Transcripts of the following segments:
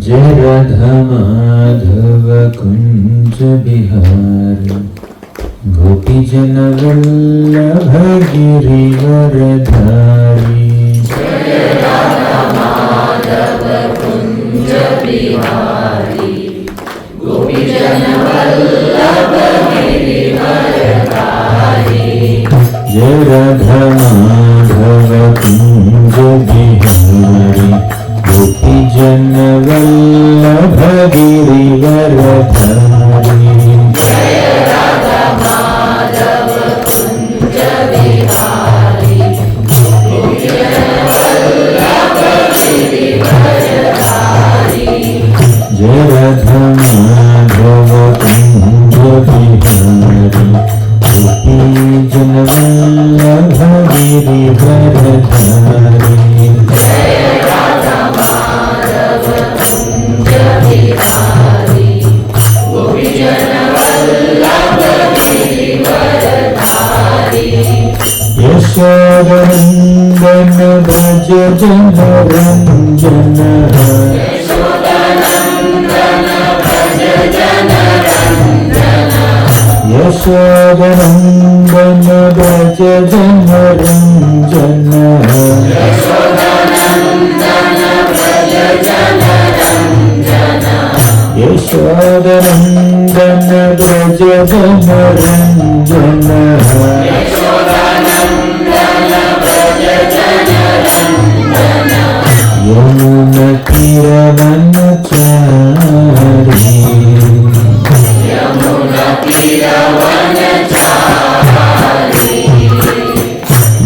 जय राधा माधव कुंज बिहारी गोपी जन वल्लभ गिरिवरधारी। जय राधा माधव कुंज बिहारी गोपी जन वल्लभ गिरिवरधारी। जय राधा माधव कुंज बिहारी गोपी जन वल्लभ गिरिवरधारी। जय राधा माधव कुंज बिहारी गोपी जन वल्लभ गिरिवरधारी। जय राधा माधव कुंज बिहारी गोपी जन वल्लभ गिरिवरधारी। यशोदनंदन भज जन रंजन। यशोदनंदन भज जन रंजन। यशोदनंदन भज जन रंजन। यशोदनंदन भज जन रंजन। यशोदनंदन भज जन रंजन। यमुना तीरवनचारी। यमुना तीरवनचारी।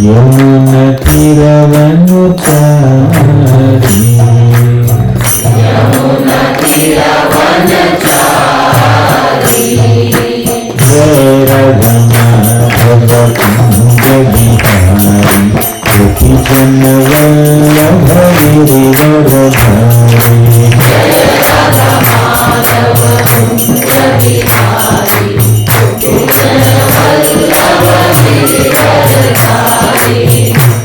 यमुना तीरवनचारी। यमुना तीरवनचारी। जय राधा माधव कुंज बिहारी गोपी जन वल्लभ गिरिवरधारी। जय राधा माधव कुंज बिहारी गोपी जन वल्लभ गिरिवरधारी।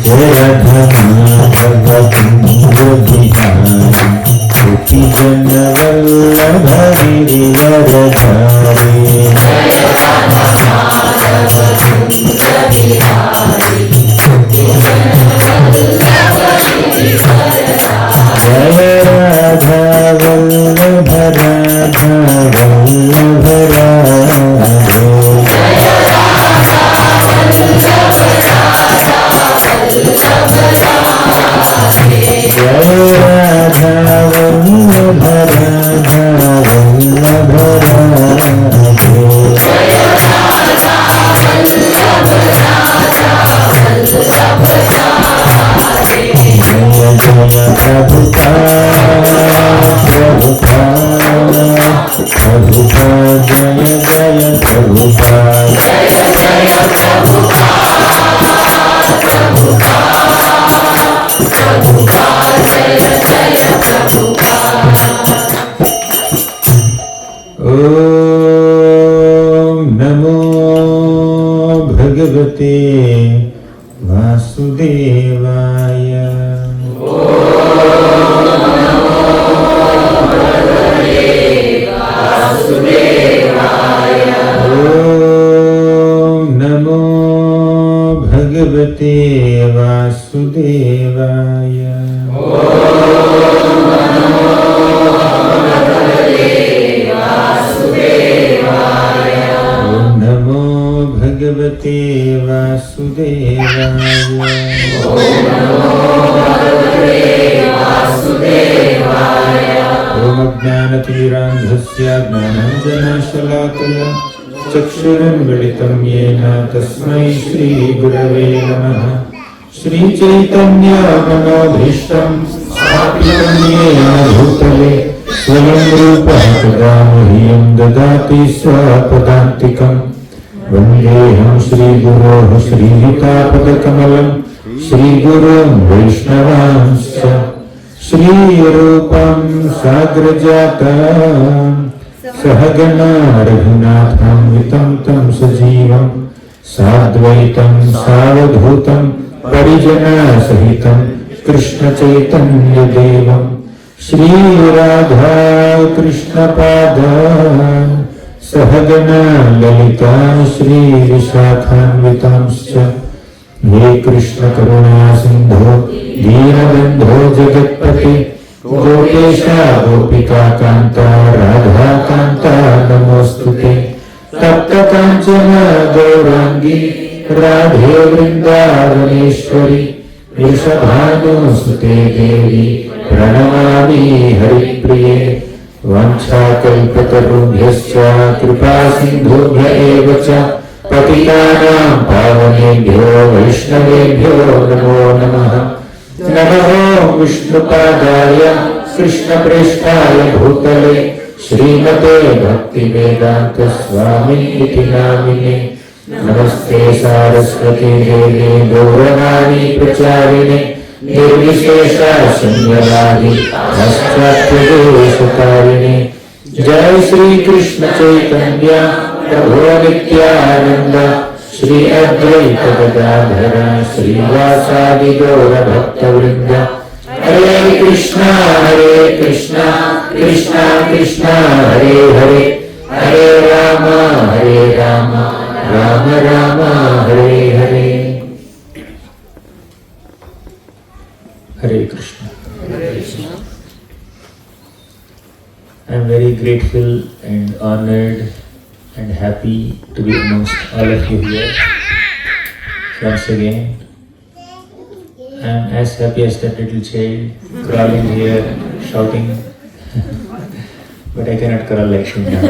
जय राधा माधव कुंज बिहारी गोपी जन वल्लभ गिरिवरधारी। जय राधा माधव कुंज बिहारी गोपी जन वल्लभ गिरिवरधारी। जय राधा वल्लभ राधा वल्लभ राधे। जय राधा वल्लभ राधा वल्लभ राधे। जय राधा वल्लभ राधा वल्लभ राधे। जय राधा वल्लभ राधा वल्लभ राधे। जय जय प्रभुपा जय जय प्रभुपा। जय जय प्रभुपा प्रभुपा प्रभुपा जय जय प्रभुपा। ओम नमो भगवते वासुदेवाय। ओम नमो भगवते वासुदेवाय। ओम नमो भगवते वासुदेवाय। ओम अज्ञानतिमिरान्धस्य ज्ञानाञ्जनशलाकया चक्षुरुन्मिलितं येन तस्मै श्रीगुरवे नमः। श्रीचैतन्यमनोभीष्टं स्थापितं येन भूतले स्वयं रूपः कदा मह्यं ददाति स्वपदान्तिकम्। वन्देऽहं श्रीगुरोः श्रीयुतापदकमलं श्रीगुरुं वैष्णवांश्च। श्रीरूपं साग्रजातं सहगना रघुनाथान्वितं तं सजीवं साद्वैतं सावधूतं परिजनसहितं कृष्णचैतन्यदेवं Shri Radha Krishna Pada Sahagana Lalita Shri Vishakhanvitamscha He Krishna Karuna Sindhu Deenabandho Jagatpati Gopesha Gopika Kanta Radha Kanta Namostute Tapta Kanchana Gaurangi Radhe Vrindavaneshwari Vrishabhanusute Devi Pranamami Haripriye Vanchakalpatarubhyascha Kripa Sindhubhya evacha Patitanam Pavanebhyo Vaishnavebhyo Namo Namaha Namo Vishnupadaya Krishna Presthaya Bhutale Srimate Bhaktivedanta Swami Iti Namine Namaste Saraswati Devi Gauravani Pracharine Nirvishesha Sanyavadi Paschatyadesakarine Jai Shri Krishna Chaitanya Prabhu Nityananda Shri Advaita Gadadhara Shri Vasadi Gaura Bhakta Vrinda Hare Krishna Krishna Krishna Hare Hare Hare Rama Rama Rama Hare Hare. Hare Krishna. I am very grateful and honored and happy to be amongst all of you here once again. I am as happy as that little child crawling here, shouting, but I cannot crawl like him now.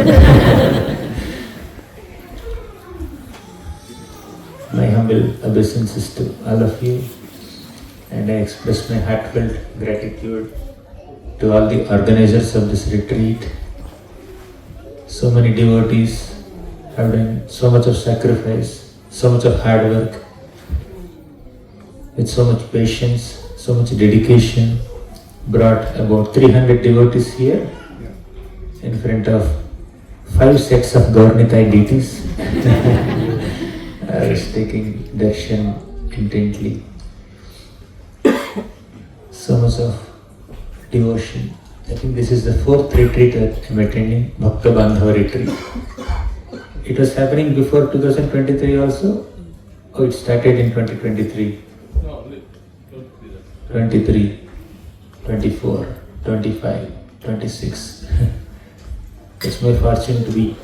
My humble obeisances to all of you, and I express my heartfelt gratitude to all the organizers of this retreat. So many devotees have done so much of sacrifice, so much of hard work, with so much patience, so much dedication, brought about 300 devotees here in front of 5 sets of Gaurnitai deities. I was taking Darshan intently. So much of devotion. I think this is the 4th retreat that I am attending, Bhakta Bandhava retreat. It was happening before 2023 also, or it started in 2023? 23, 24, 25, 26. It's my fortune to be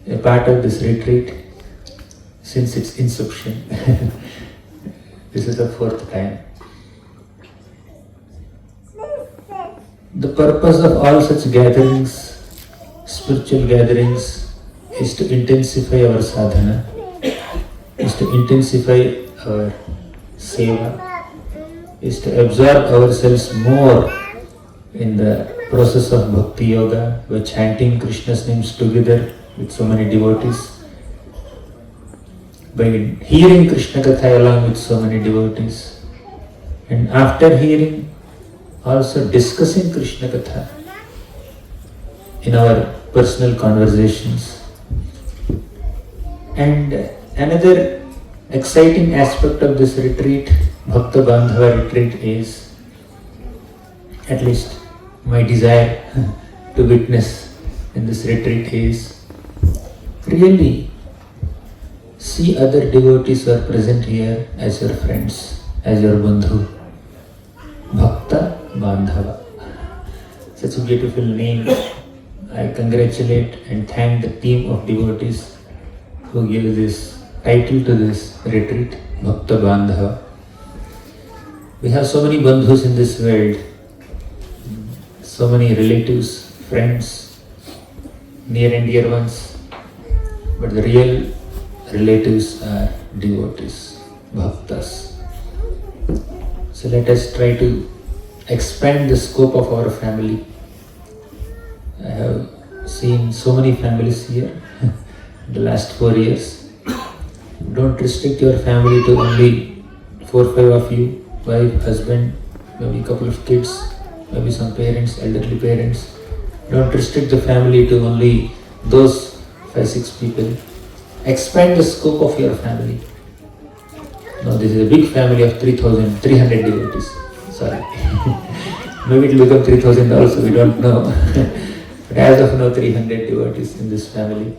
a part of this retreat since its inception. This is the 4th time. The purpose of all such gatherings, spiritual gatherings, is to intensify our sadhana, is to intensify our seva, is to absorb ourselves more in the process of bhakti yoga by chanting Krishna's names together with so many devotees, by hearing Krishna Katha along with so many devotees, and after hearing, also discussing Krishna Katha in our personal conversations. And another exciting aspect of this retreat, Bhakta Bandhava retreat, is, at least my desire to witness in this retreat, is really see other devotees who are present here as your friends, as your bandhu. Bhakta Bandhava. Such a beautiful name. I congratulate and thank the team of devotees who gave this title to this retreat, Bhakta Bandhava. We have so many bandhus in this world, so many relatives, friends, near and dear ones, but the real relatives are devotees, bhaktas. So let us try to expand the scope of our family. I have seen so many families here in the last 4 years. Don't restrict your family to only 4 or 5 of you, wife, husband, maybe a couple of kids, maybe some parents, elderly parents. Don't restrict the family to only those 5-6 people. Expand the scope of your family. No, this is a big family of 3,300 devotees. Sorry. Maybe it will become 3,000 also, we don't know. But as of now, 300 devotees in this family.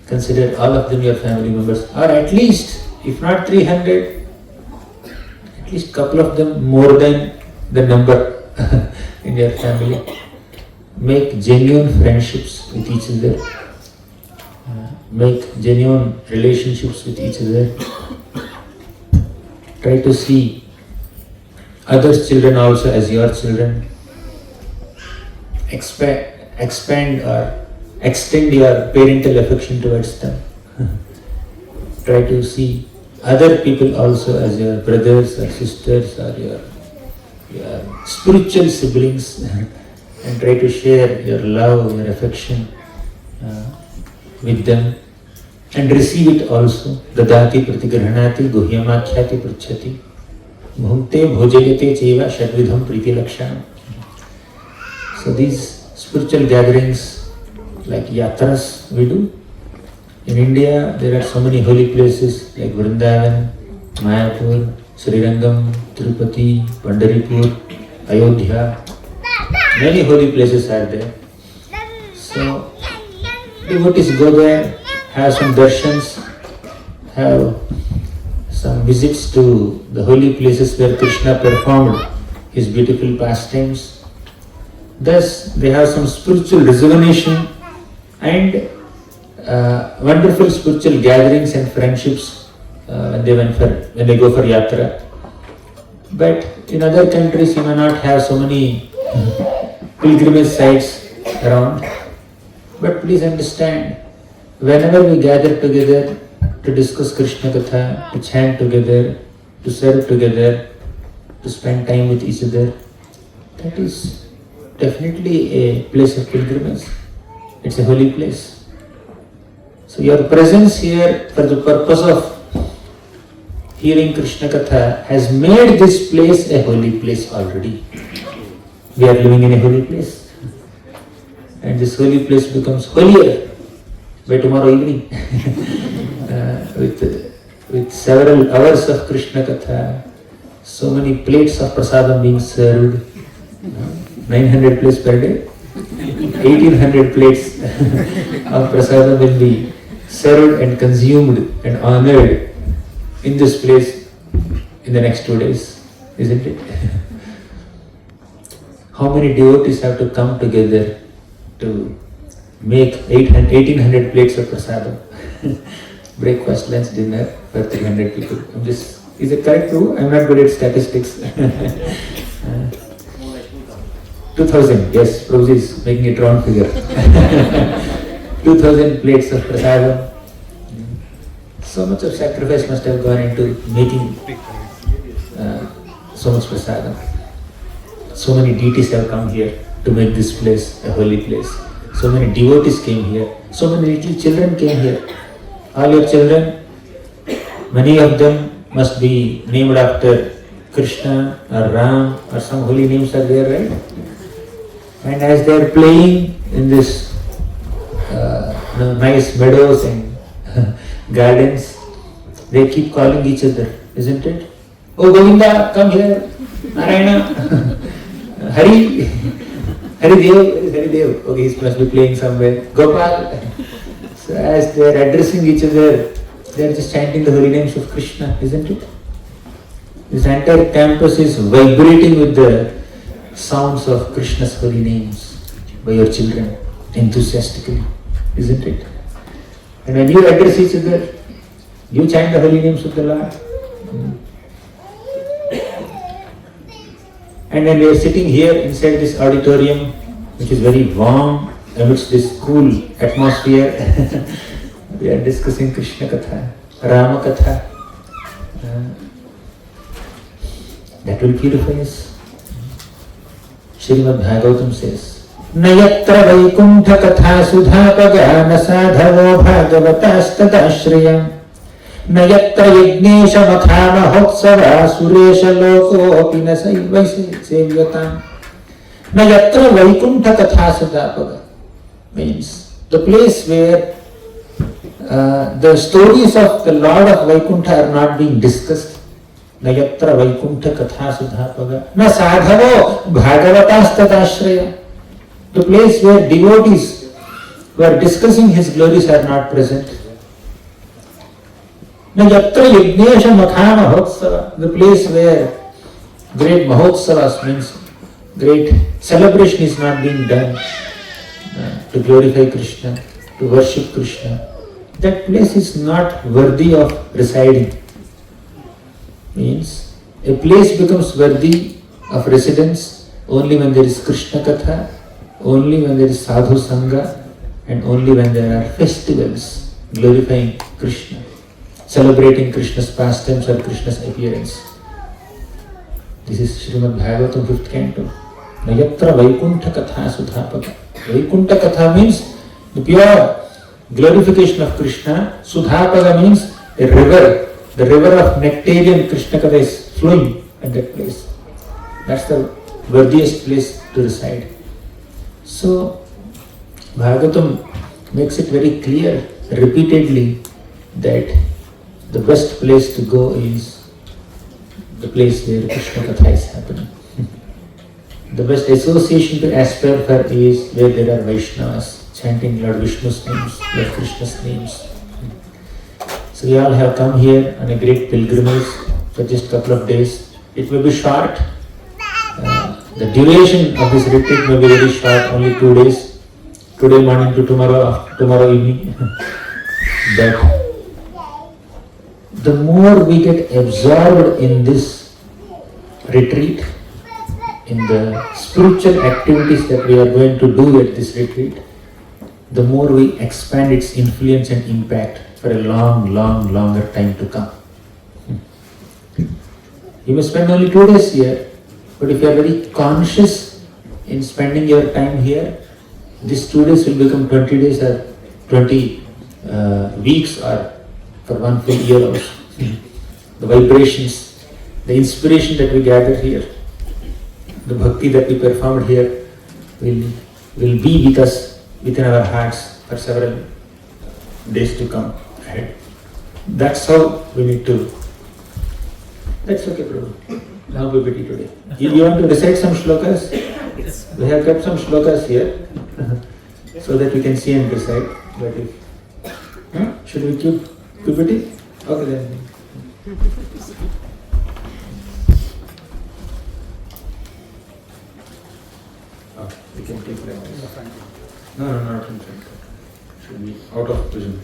Consider all of them your family members, or at least, if not 300, at least couple of them more than the number in your family. Make genuine friendships with each other. Make genuine relationships with each other. Try to see others' children also as your children. Expand or extend your parental affection towards them. Try to see other people also as your brothers or sisters or your spiritual siblings and try to share your love, your affection with them and receive it also. Dadati pratigrahanati guhyamakhyati pruchhati bhunte bhojayate cheva shadvidham priti lakshanam. So these spiritual gatherings like yatras we do. In India there are so many holy places like Vrindavan, Mayapur, Srirangam, Tirupati, Pandaripur, Ayodhya. Many holy places are there. So devotees go there, have some darshans, have some visits to the holy places where Krishna performed his beautiful pastimes. Thus they have some spiritual rejuvenation and wonderful spiritual gatherings and friendships when they go for yatra. But in other countries you may not have so many pilgrimage sites around. But please understand, whenever we gather together to discuss Krishna Katha, to chant together, to serve together, to spend time with each other, that is definitely a place of pilgrimage. It's a holy place. So your presence here for the purpose of hearing Krishna Katha has made this place a holy place already. We are living in a holy place. And this holy place becomes holier by tomorrow evening with several hours of Krishna Katha, so many plates of prasadam being served, 900 plates per day, 1800 plates of prasadam will be served and consumed and honored in this place in the next 2 days, isn't it? How many devotees have to come together to make 1800 plates of prasadam? Breakfast, lunch, dinner for 300 people. Is it correct, Prabhu? I'm not good at statistics. 2000, yes, Prabhu is making it round figure. 2000 plates of prasadam. So much of sacrifice must have gone into making so much prasadam. So many deities have come here to make this place a holy place. So many devotees came here. So many little children came here. All your children, many of them must be named after Krishna or Ram or some holy names are there, right? And as they are playing in this nice meadows and gardens, they keep calling each other, isn't it? Oh Govinda, come here. Narayana. Hari. Haridev. Okay, he must be playing somewhere. Gopal. So as they are addressing each other, they are just chanting the holy names of Krishna, isn't it? This entire campus is vibrating with the sounds of Krishna's holy names by your children, enthusiastically, isn't it? And when you address each other, you chant the holy names of the Lord. And when we are sitting here inside this auditorium, which is very warm amidst this cool atmosphere, we are discussing Krishna Katha, Rama Katha. That will purify us. Srimad Bhagavatam says, Nayatra Vaikuntha Katha Sudhapagana Sadhavo Bhagavatashtadashriyam Nayatra Yajnesha Makhana Hotsava Suresha Loko Pinasai Vaisevyatam Nayatra Vaikuntha Katha Sudhapaga means the place where the stories of the Lord of Vaikuntha are not being discussed. न यत्र वैकुंठ कथा सुधापगा न साधवो bhagavatastashraya. The place where devotees who are discussing his glories are not present. न yatra yajnesha matha mahotsava. The place where great mahotsavas means great celebration is not being done to glorify Krishna, to worship Krishna. That place is not worthy of residing. Means a place becomes worthy of residence only when there is Krishna Katha, only when there is Sadhu Sangha, and only when there are festivals glorifying Krishna, celebrating Krishna's pastimes or Krishna's appearance. This is Srimad Bhagavatam 5th canto. Nayatra Vaikuntha Katha Sudhapaka. Vaikuntha Katha means the pure glorification of Krishna. Sudhapaka means a river. The river of nectarian Krishna Katha is flowing at that place. That's the worthiest place to reside. So, Bhagavatam makes it very clear repeatedly that the best place to go is the place where Krishna Katha is happening. The best association to aspire for is where there are Vaishnavas chanting Lord Vishnu's names, Lord Krishna's names. So we all have come here on a great pilgrimage for just a couple of days. It may be short. The duration of this retreat may be very short, only 2 days. Today morning to tomorrow evening. But the more we get absorbed in this retreat, in the spiritual activities that we are going to do at this retreat, the more we expand its influence and impact for a longer time to come. You may spend only 2 days here, but if you are very conscious in spending your time here, these 2 days will become 20 days or 20 weeks or for 1 full year also. The vibrations, the inspiration that we gather here, the bhakti that we performed here will be with us within our hearts for several days to come ahead. That's how we need to. That's okay, Prabhu. Now we pity today. You want to recite some shlokas? We have kept some shlokas here so that we can see and recite. But if should we keep PPT? Okay then. We can take that. No, not in front. Should be out of vision.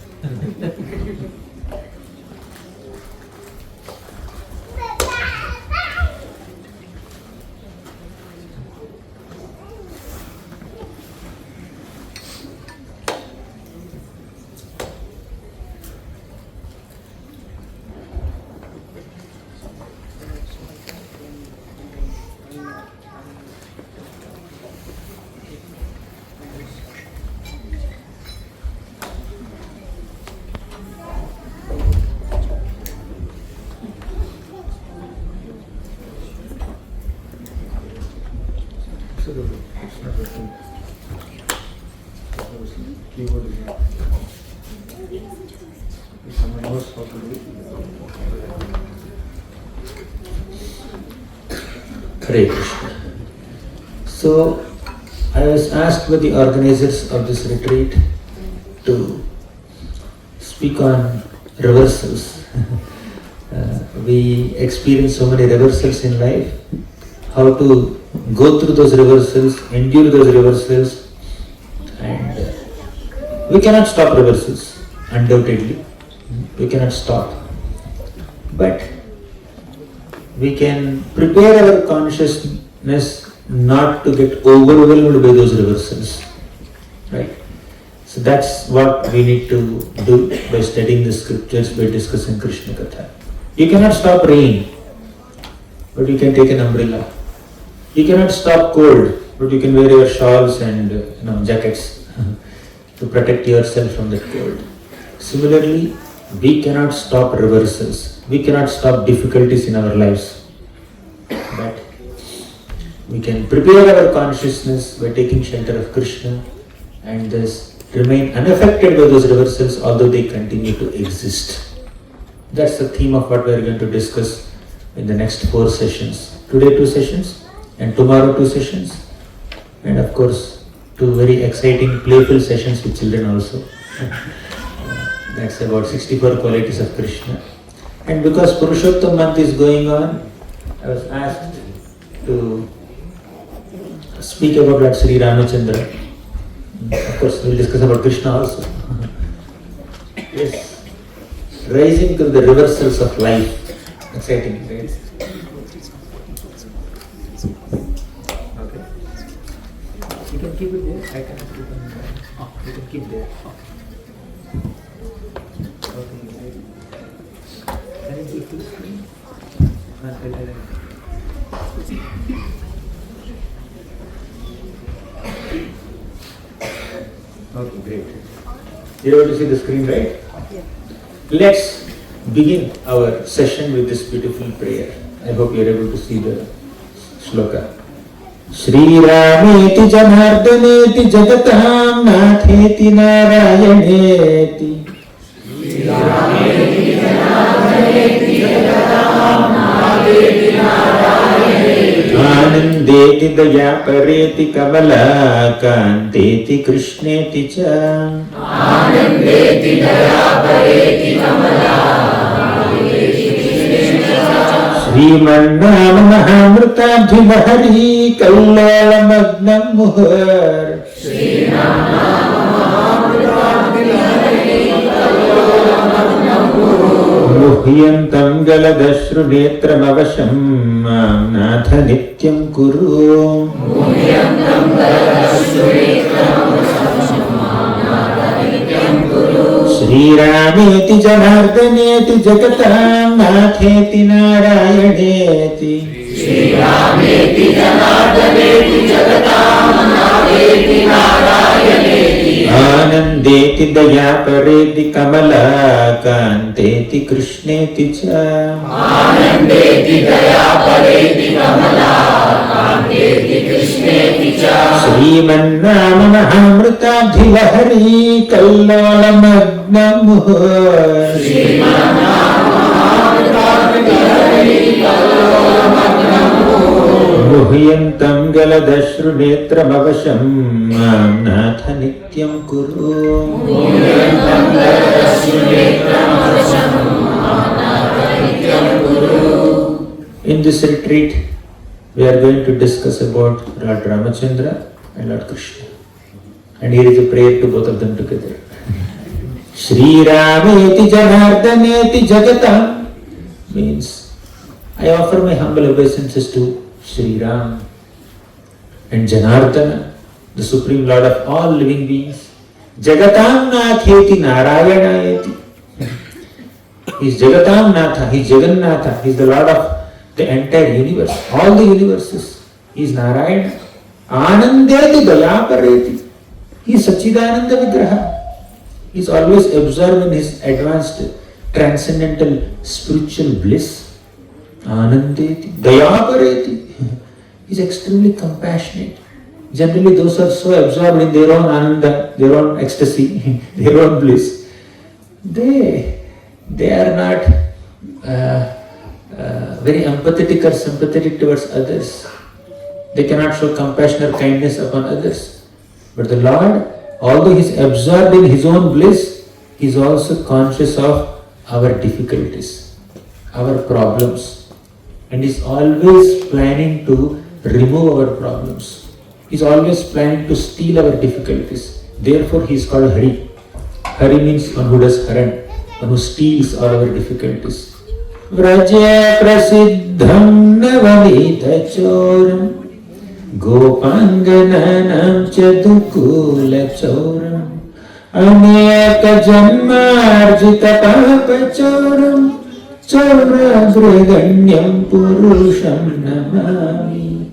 Hare Krishna. So, I was asked by the organizers of this retreat to speak on reversals. We experience so many reversals in life. How to go through those reversals, endure those reversals, and we cannot stop reversals, undoubtedly. We cannot stop. But we can prepare our consciousness not to get overwhelmed by those reversals. Right? So that's what we need to do by studying the scriptures, by discussing Krishna Katha. You cannot stop rain, but you can take an umbrella. You cannot stop cold, but you can wear your shawls and jackets to protect yourself from that cold. Similarly, we cannot stop reversals. We cannot stop difficulties in our lives. But we can prepare our consciousness by taking shelter of Krishna and thus remain unaffected by those reversals, although they continue to exist. That's the theme of what we are going to discuss in the next 4 sessions. Today 2 sessions and tomorrow 2 sessions. And of course 2 very exciting playful sessions with children also. That's about 64 qualities of Krishna. And because Purushottam month is going on, I was asked to speak about Lord Sri Ramachandra. Of course, we will discuss about Krishna also. Yes, rising to the reversals of life. Exciting, right? Okay. You can keep it there. I can keep it there. Oh, you can keep there. Okay. Can I give you screen? Okay, great. You're able to see the screen, right? Yeah. Let's begin our session with this beautiful prayer. I hope you're able to see the shloka. Shri Rameti Janardhaneti Jagatam Natheti Narayaneti. Shri Rameti Janardhaneti Jagatam Natheti Narayaneti. Anandeti Dayapareti Kamala Kanteti Krishneti Cha. Anandeti Dayapareti Kamala Srimannama Mahamritabhimahari Kallalamagnan Muhar. Muhyantam Galadashru Netram Avasham Natha Nityam Kuru. Muhyantam Galadashru Netram Shri Rameti Janardhaneti Jagatam Natheti Narayaneti. Shri Rameti Janardhaneti Jagatam Natheti Narayaneti. Anandeti Dayapareti Kamala Kanteti Krishneti Cha. Anandeti Dayapareti Kamala Kanteti Krishneti Cha. Srimannama Mahamritabhimahari Kallalamagnan Muhar. Srimannama Mahamritabhimahari Kallalamagnan Muhar. Muhyantam Galadashru Netram Avasham Natha Nityam Kuru. Muhyantam Galadashru Netram Avasham Natha Nityam Kuru. In this retreat, we are going to discuss about Lord Ramachandra and Lord Krishna. And here is a prayer to both of them together. Shri Rameti Janardhaneti Jagatam means I offer my humble obeisances to Shri Ram and Janardhana, the Supreme Lord of all living beings. Jagatam Natheti Narayanayeti. He is Jagatam Natha, he is Jagannatha, he is the Lord of the entire universe, all the universes. He is Narayana. Anandeti Dayapareti. He is Sachidananda Vigraha. He is always absorbed in his advanced transcendental spiritual bliss. Anandeti Dayapareti. He is extremely compassionate. Generally those who are so absorbed in their own ananda, their own ecstasy, their own bliss, they are not very empathetic or sympathetic towards others. They cannot show compassion or kindness upon others. But the Lord, although he is absorbed in his own bliss, he is also conscious of our difficulties, our problems, and is always planning to remove our problems. He is always planning to steal our difficulties. Therefore he is called Hari. Hari means one who does haran, one who steals all our difficulties. Vraja prasiddham navanita choram Gopangananam chadukula choram Aneka janmarjita papa choram Chora briganyam purusham namami.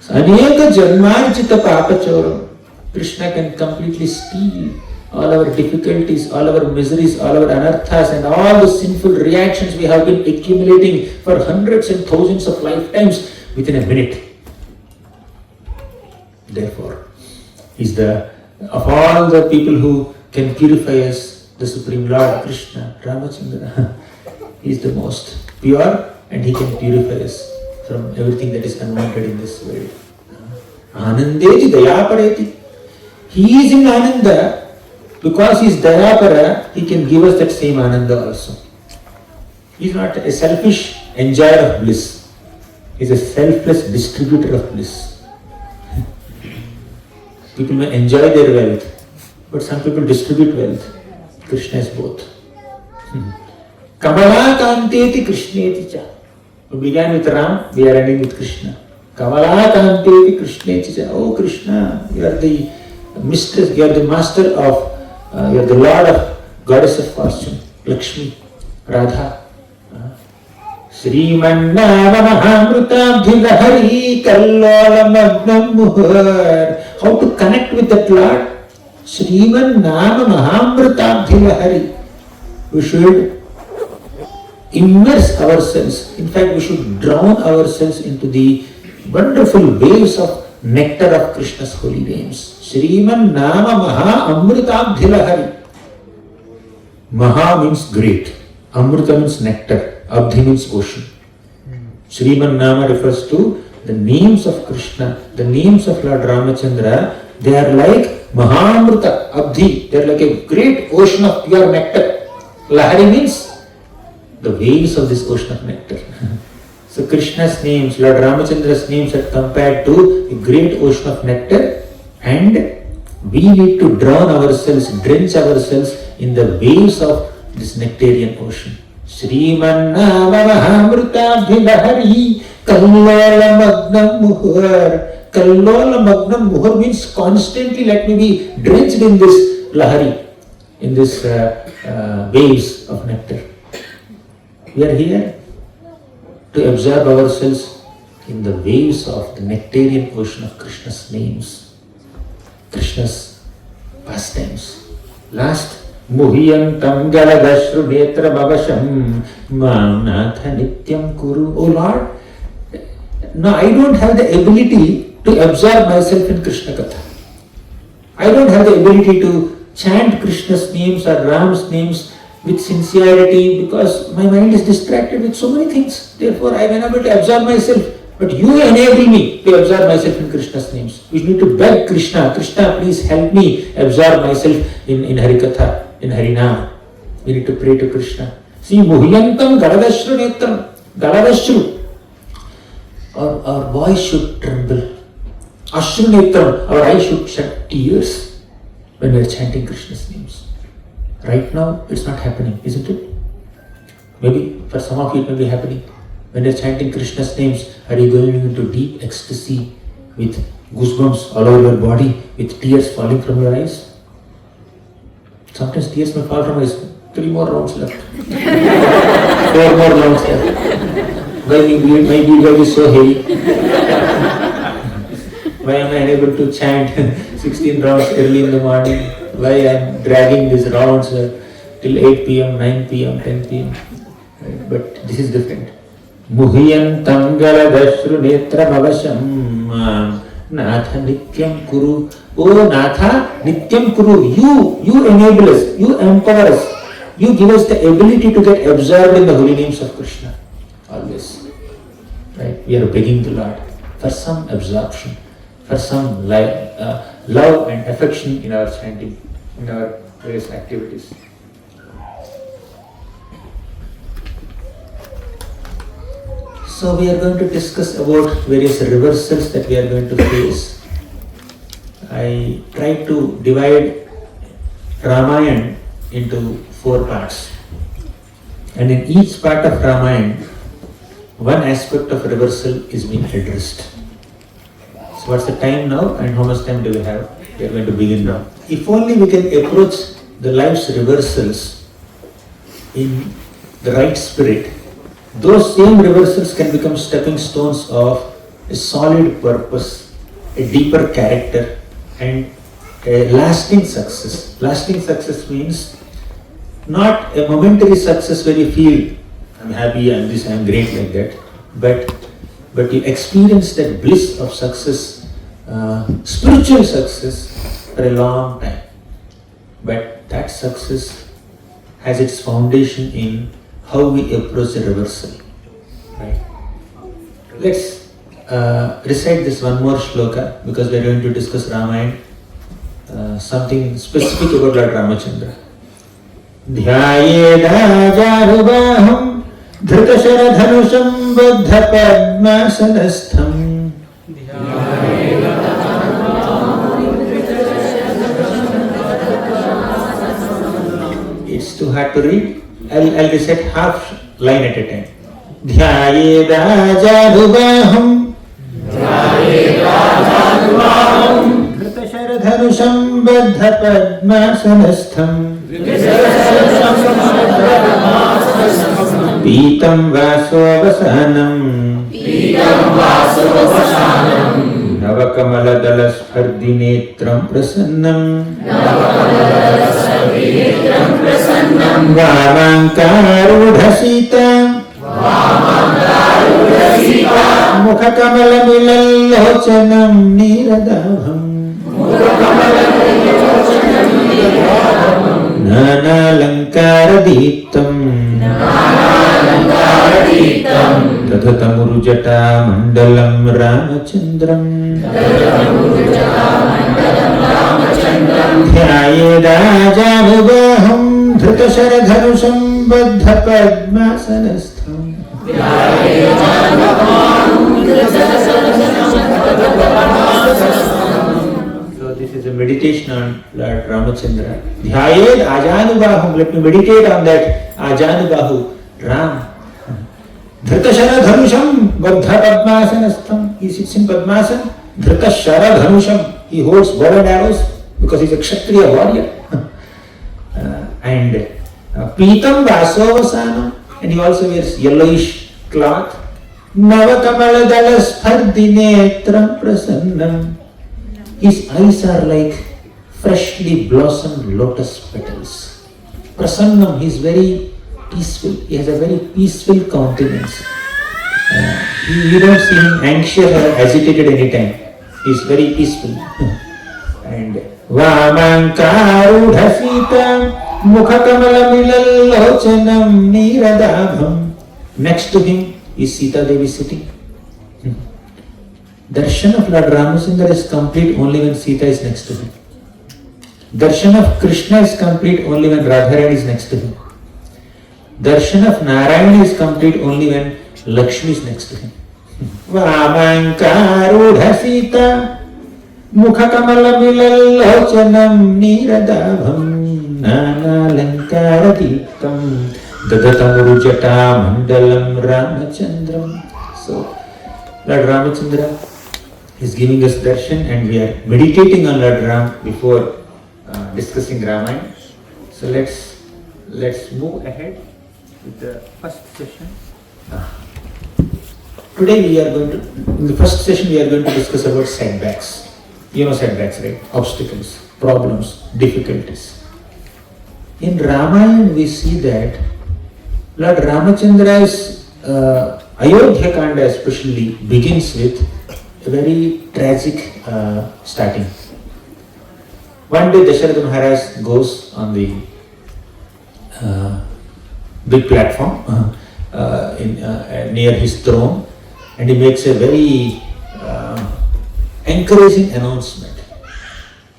Aneka janmarjita papa choram. Krishna can completely steal all our difficulties, all our miseries, all our anarthas and all the sinful reactions we have been accumulating for hundreds and thousands of lifetimes within a minute. Therefore, is of all the people who can purify us, the Supreme Lord Krishna, Ramachandra, he is the most pure and He can purify us from everything that is unwanted in this world. Anandeti dayapareti. He is in Ananda. Because He is Dayapara, He can give us that same Ananda also. He is not a selfish enjoyer of bliss. He is a selfless distributor of bliss. People may enjoy their wealth, but some people distribute wealth. Krishna is both. Kamala Kanteti Krishneti cha. We began with Ram, we are ending with Krishna. Kamala Kanteti Krishneti cha. Oh Krishna, you are the mistress, you are the master of, you are the lord of goddess of fortune, Lakshmi, Radha. Srimannava Mahamrutabhilahari Kallola Magnam Muhar. How to connect with that Lord? Srimannava Mahamrutabhilahari. We should immerse ourselves. In fact, we should drown ourselves into the wonderful waves of nectar of Krishna's holy names. Srimannava Mahamrutabhilahari. Maha means great. Amrita means nectar. Abdhi means ocean. Sriman Nama refers to the names of Krishna, the names of Lord Ramachandra. They are like Mahamrita, Abdhi. They are like a great ocean of pure nectar. Lahari means the waves of this ocean of nectar. So Krishna's names, Lord Ramachandra's names are compared to a great ocean of nectar, and we need to drown ourselves, drench ourselves in the waves of this nectarian ocean. Srimannava Mahamrutabhilahari Kallola Magnam Muhar. Kallola Magnam Muhar means constantly let me be drenched in this lahari, in this waves of nectar. We are here to absorb ourselves in the waves of the nectarian ocean of Krishna's names, Krishna's pastimes. Last, Muhiyantam Galadashru Netra Bhavasham Manatha Nityam Kuru. Oh Lord, no, I don't have the ability to absorb myself in Krishna Katha. I don't have the ability to chant Krishna's names or Ram's names with sincerity because my mind is distracted with so many things. Therefore, I am unable to absorb myself. But you enable me to absorb myself in Krishna's names. We need to beg Krishna, Krishna, please help me absorb myself in Harikatha, in Harinam. We need to pray to Krishna. See, Muhiyantam Galadashru Netram. Galadashru. Our voice should tremble. Ashru Netram. Our eyes should shed tears when we are chanting Krishna's names. Right now, it's not happening, isn't it? Maybe for some of you it may be happening. When you're chanting Krishna's names, are you going into deep ecstasy with goosebumps all over your body, with tears falling from your eyes? Sometimes tears may fall from eyes. 3 more rounds left. 4 more rounds left. Why my beard is so heavy? Why am I unable to chant 16 rounds early in the morning? Why I am dragging these rounds till 8 p.m., 9 p.m., 10 p.m. But this is different. Muhiyantam Galadashru Netram Avasham Natha Nityam Kuru. Oh Natha, Nityam Kuru, you enable us, you empower us, you give us the ability to get absorbed in the holy names of Krishna. Always. Right? We are begging the Lord for some absorption, for some love and affection in our chanting, in our various activities. So we are going to discuss about various reversals that we are going to face. I tried to divide Ramayana into 4 parts. And in each part of Ramayana, one aspect of reversal is being addressed. So what's the time now and how much time do we have? We are going to begin now. If only we can approach the life's reversals in the right spirit, those same reversals can become stepping stones of a solid purpose, a deeper character, and a lasting success. Lasting success means not a momentary success where you feel, I'm happy, I'm this, I'm great like that, but you experience that bliss of success, spiritual success for a long time. But that success has its foundation in how we approach a reversal. Right. Let's recite this one more shloka because we are going to discuss Ramayana, something specific about Lord Ramachandra. ध्यायेदाजानुबाहं धृतशरधनुषं बद्धपद्मासनस्थम्. It's too hard to read. I'll recite half line at a time. ध्यायेदाजानुबाहं धृतशरधनुषं बद्धपद्मासनस्थम्. पीतं वासोवसानं नवकमलदलस्फर्दिनेत्रं प्रसन्नं. वामाङ्कारूढसीता मुखकमलमिलल्लोचनं नीरदाभम्. नानालङ्कारदीप्तम् दधतमुरुजटामण्डलं रामचन्द्रम्. ध्यायेदाजानुबाहं धृतशरधनुषं बद्धपद्मासनस्थम्. So this is a meditation on Lord Ramachandra. Dhyayed Ajanubahum. Let me meditate on that Ajanubahu, Ram. Dhritashara dhanusham baddha padmasanastham. He sits in Padmasan. Dhritashara dhanusham. He holds bow and arrows because he is a Kshatriya warrior. And Pitam Vasavasanam. And he also wears yellowish cloth. Navakamala prasannam. His eyes are like freshly blossomed lotus petals. Prasannam, he is very peaceful. He has a very peaceful countenance. You don't see him anxious or agitated anytime. He is very peaceful. And Vamankarudhasita Mukhakamalamirallochanam Niradabham. Next to him is Sita Devi sitting. Darshan of Lord Ramachandra is complete only when Sita is next to him. Darshan of Krishna is complete only when Radharani is next to him. Darshan of Narayana is complete only when Lakshmi is next to him. Vamankarudha Sita Mukhakamalamirallochanam Niradabham Nanalankaradeeptam Dadatamurujata Mandalam Ramachandram. So, Lord Ramachandra is giving us darshan and we are meditating on Lord Ram before discussing Ramayana. So let's move ahead with the first session. Today in the first session we are going to discuss about setbacks. You know setbacks, right? Obstacles, problems, difficulties. In Ramayana we see that Lord Ramachandra's Ayodhya Kanda especially begins with a very tragic starting. One day Dasharatha Maharaj goes on the big platform near his throne and he makes a very encouraging announcement.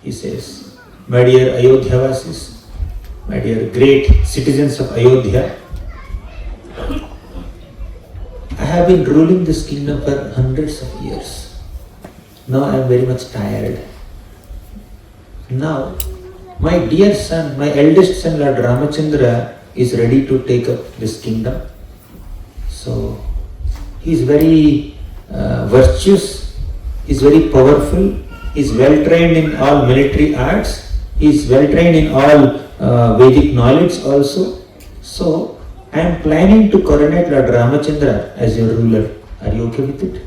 He says, "My dear Ayodhyavasis, my dear great citizens of Ayodhya, I have been ruling this kingdom for hundreds of years. Now I am very much tired. Now, my dear son, my eldest son Lord Ramachandra is ready to take up this kingdom. So, he is very virtuous, he is very powerful, he is well trained in all military arts, he is well trained in all Vedic knowledge also. So, I am planning to coronate Lord Ramachandra as your ruler. Are you okay with it?"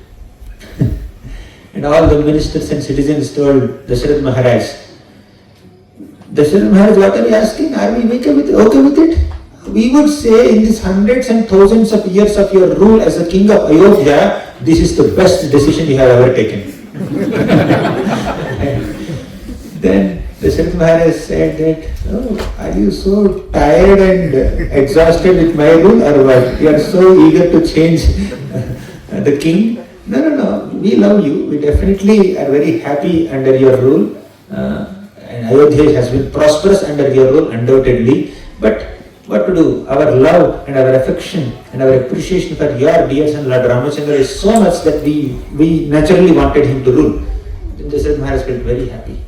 And all the ministers and citizens told Dasharatha Maharaj, "Dasharatha Maharaj, what are you asking? Are we okay with it? We would say in these hundreds and thousands of years of your rule as a king of Ayodhya, this is the best decision you have ever taken." Then Dasharatha Maharaj said that, "Oh, are you so tired and exhausted with my rule or what? You are so eager to change the king, no, we love you. We definitely are very happy under your rule. And Ayodhya has been prosperous under your rule, undoubtedly. But what to do? Our love and our affection and our appreciation for your dear son Lord Ramachandra is so much that we naturally wanted him to rule. Then Dasharatha Maharaj felt very happy.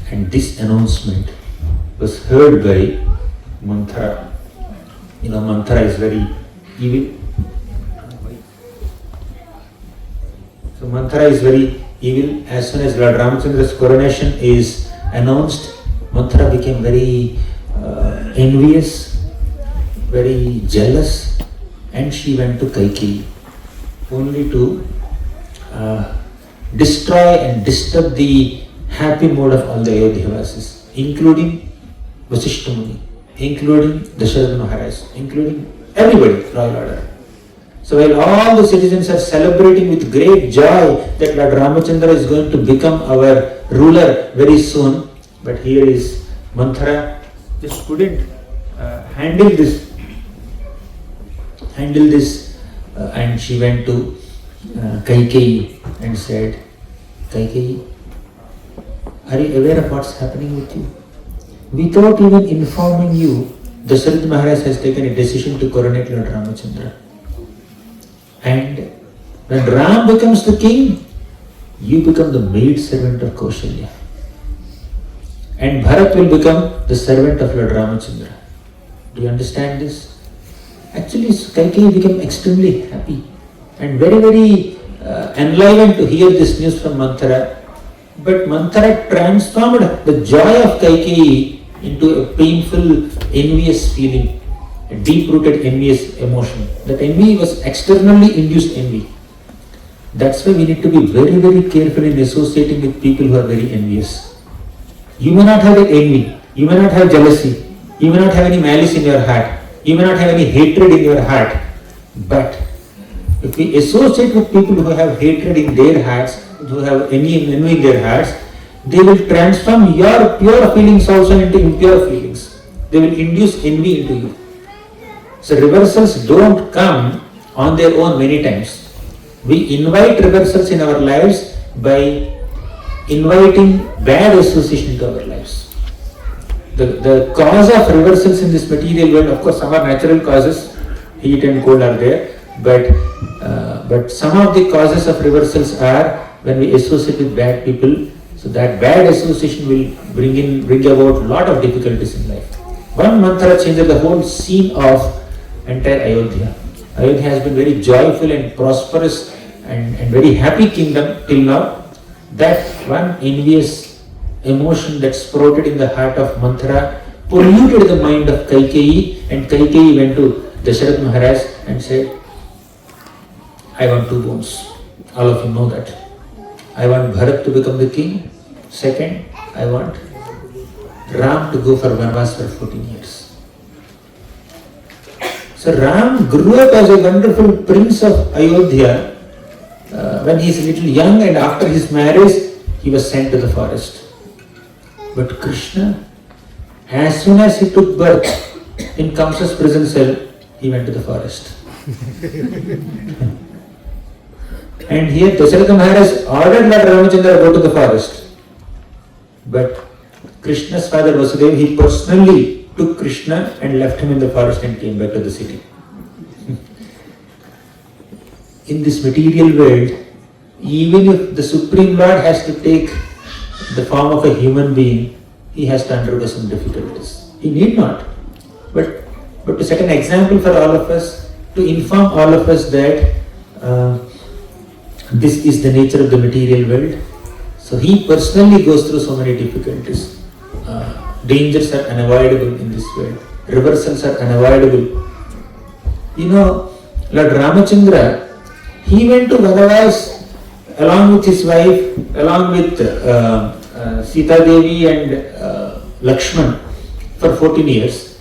And this announcement was heard by Manthara. Manthara is very evil. So Manthara is very evil. As soon as Lord Ramachandra's coronation is announced, Manthara became very envious, very jealous, and she went to Kaikeyi only to destroy and disturb the happy mood of all the Ayodhya-vasis, including Vasishta Muni, including Dasharatha Maharaj, including everybody, royal order. So while all the citizens are celebrating with great joy that Lord Ramachandra is going to become our ruler very soon, but here is Manthara just couldn't handle this, and she went to Kaikeyi and said, Kaikeyi, are you aware of what's happening with you? Without even informing you, Dasharatha Maharaj has taken a decision to coronate Lord Ramachandra. And when Ram becomes the king, you become the maid servant of Kaushalya. And Bharat will become the servant of Lord Ramachandra. Do you understand this? Actually, Kaikeyi became extremely happy and very, very enlivened to hear this news from Manthara. But Manthara transformed the joy of Kaikeyi into a painful, envious feeling, a deep-rooted envious emotion. That envy was externally induced envy. That's why we need to be very, very careful in associating with people who are very envious. You may not have that envy, you may not have jealousy, you may not have any malice in your heart, you may not have any hatred in your heart, but if we associate with people who have hatred in their hearts, who have any envy in their hearts, they will transform your pure feelings also into impure feelings. They will induce envy into you. So reversals don't come on their own many times. We invite reversals in our lives by inviting bad association into our lives. The cause of reversals in this material world, of course, some are natural causes, heat and cold are there, but some of the causes of reversals are when we associate with bad people. So that bad association will bring about a lot of difficulties in life. One Manthara changed the whole scene of entire Ayodhya. Ayodhya has been very joyful and prosperous and very happy kingdom till now. That one envious emotion that sprouted in the heart of Manthara polluted the mind of Kaikeyi, and Kaikeyi went to Dasharatha Maharaj and said, I want two boons. All of you know that. I want Bharat to become the king. Second, I want Ram to go for Vanvas for 14 years. So Ram grew up as a wonderful prince of Ayodhya when he is a little young, and after his marriage he was sent to the forest. But Krishna, as soon as he took birth in Kamsa's prison cell, he went to the forest. And here Dasharatha Maharaj ordered Lord Ramachandra go to the forest. But Krishna's father Vasudeva, he personally took Krishna and left him in the forest and came back to the city. In this material world, even if the Supreme Lord has to take the form of a human being, he has to undergo some difficulties. He need not. But to set an example for all of us, to inform all of us that this is the nature of the material world. So he personally goes through so many difficulties. Dangers are unavoidable in this world. Reversals are unavoidable. You know, Lord Ramachandra, he went to Vanavas along with his wife, along with Sita Devi and Lakshman for 14 years.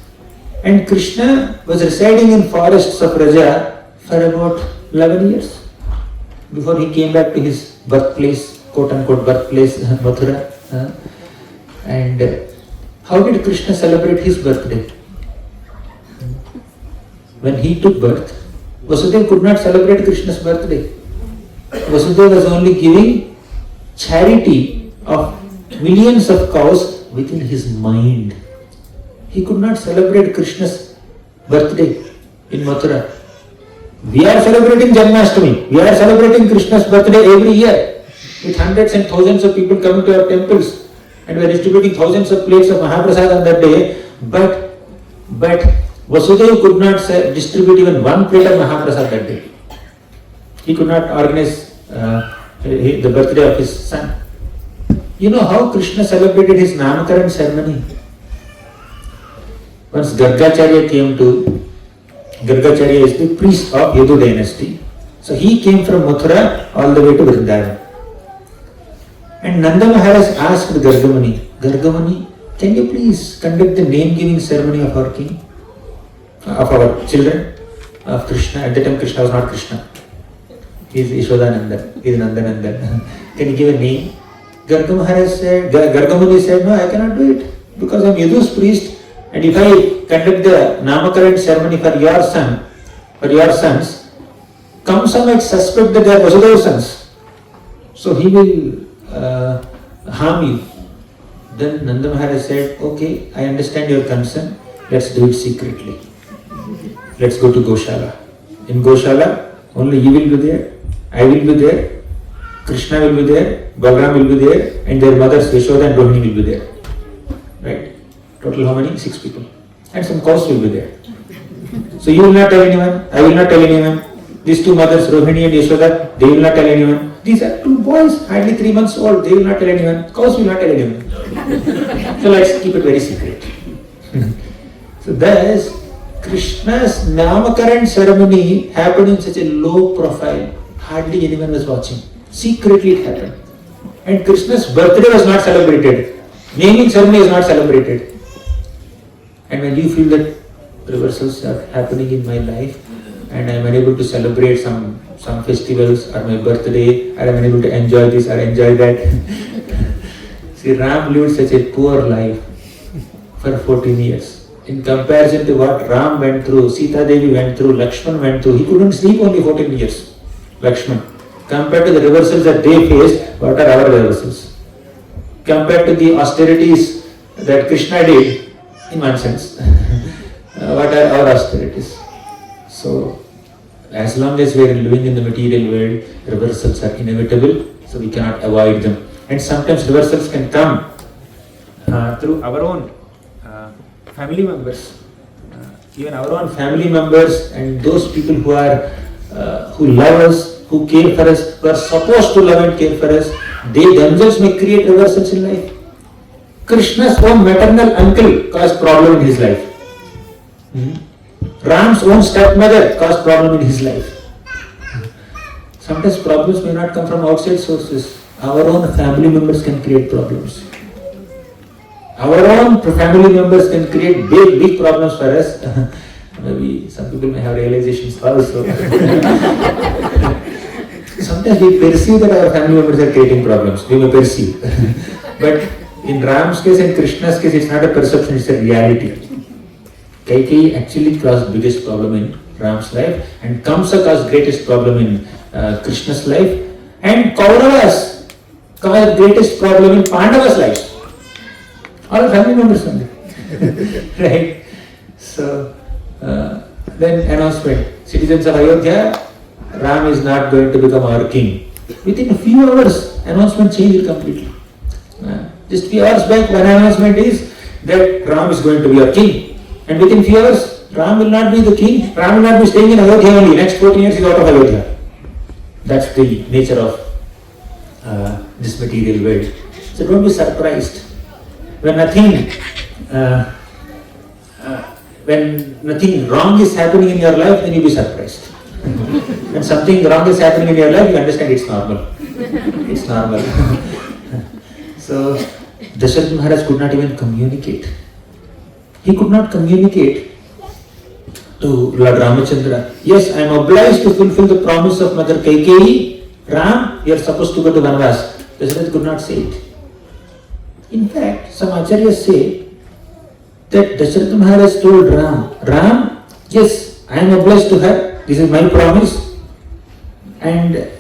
And Krishna was residing in forests of Raja for about 11 years before he came back to his birthplace, quote-unquote birthplace, Mathura. And how did Krishna celebrate his birthday? When he took birth, Vasudeva could not celebrate Krishna's birthday. Vasudeva was only giving charity of millions of cows within his mind. He could not celebrate Krishna's birthday in Mathura. We are celebrating Janmashtami. We are celebrating Krishna's birthday every year with hundreds and thousands of people coming to our temples, and we are distributing thousands of plates of Mahaprasad on that day. But Vasudeva could not distribute even one plate of Mahaprasad that day. He could not organize the birthday of his son. You know how Krishna celebrated his Namakaran ceremony? Once Gargacharya came to, Gargacharya is the priest of Yadu dynasty. So he came from Mathura all the way to Vrindavan. And Nanda Maharaj asked Gargamani, can you please conduct the name-giving ceremony of our king, of our children, of Krishna? At that time Krishna was not Krishna. He is Yashodanandan, he is Nandanandan. Can you give a name? Gargamani said, no, I cannot do it because I am Yadu's priest, and if I conduct the Namakaran ceremony for your son, for your sons, Kamsa might suspect that they are Vasudeva's sons. So he will harm you. Then Nanda Maharaj said, okay, I understand your concern, let's do it secretly. Let's go to Goshala. In Goshala, only you will be there, I will be there, Krishna will be there, Balram will be there, and their mothers Yashoda and Rohini will be there. Right? Total how many? 6 people. And some cows will be there. So you will not tell anyone, I will not tell anyone. These 2 mothers, Rohini and Yashoda, they will not tell anyone. These are 2 boys, hardly 3 months old, they will not tell anyone. Cows will not tell anyone. So let's keep it very secret. So thus, Krishna's Namakaran ceremony happened in such a low profile, hardly anyone was watching. Secretly it happened. And Krishna's birthday was not celebrated. Naming ceremony is not celebrated. And when you feel that reversals are happening in my life and I am unable to celebrate some festivals or my birthday, or I am unable to enjoy this or enjoy that. See, Ram lived such a poor life for 14 years. In comparison to what Ram went through, Sita Devi went through, Lakshman went through, he couldn't sleep only 14 years. Lakshman. Compared to the reversals that they faced, what are our reversals? Compared to the austerities that Krishna did, in one sense, what are our austerities? So, as long as we are living in the material world, reversals are inevitable, so we cannot avoid them. And sometimes reversals can come through our own family members. Even our own family members and those people who love us, who care for us, who are supposed to love and care for us, they themselves may create reversals in life. Krishna's own maternal uncle caused problem in his life. Ram's own stepmother caused problem in his life. Sometimes problems may not come from outside sources. Our own family members can create problems. Our own family members can create big problems for us. Maybe some people may have realizations also. Sometimes we perceive that our family members are creating problems. We may perceive. But in Ram's case and Krishna's case, it's not a perception, it's a reality. Kaikeyi actually caused biggest problem in Ram's life, and Kamsa caused greatest problem in Krishna's life, and Kauravas caused greatest problem in Pandava's life. All family members only. Right? So, then announcement. Citizens of Ayodhya, Ram is not going to become our king. Within a few hours, announcement changed completely. Just few hours back, one announcement is that Ram is going to be our king. And within few hours, Ram will not be the king. Ram will not be staying in Ayodhya only. Next 14 years he is out of Ayodhya. That's the nature of this material world. So don't be surprised. When nothing wrong is happening in your life, then you be surprised. When something wrong is happening in your life, you understand it's normal. It's normal. So, Darshan Maharaj could not even communicate. He could not communicate to Lord Ramachandra. Yes, I am obliged to fulfill the promise of Mother Kaikeyi. Ram, you are supposed to go to Vanvas. Darshan could not say it. In fact, some acharyas say that Darshan Maharaj told Ram, yes, I am obliged to her, this is my promise, and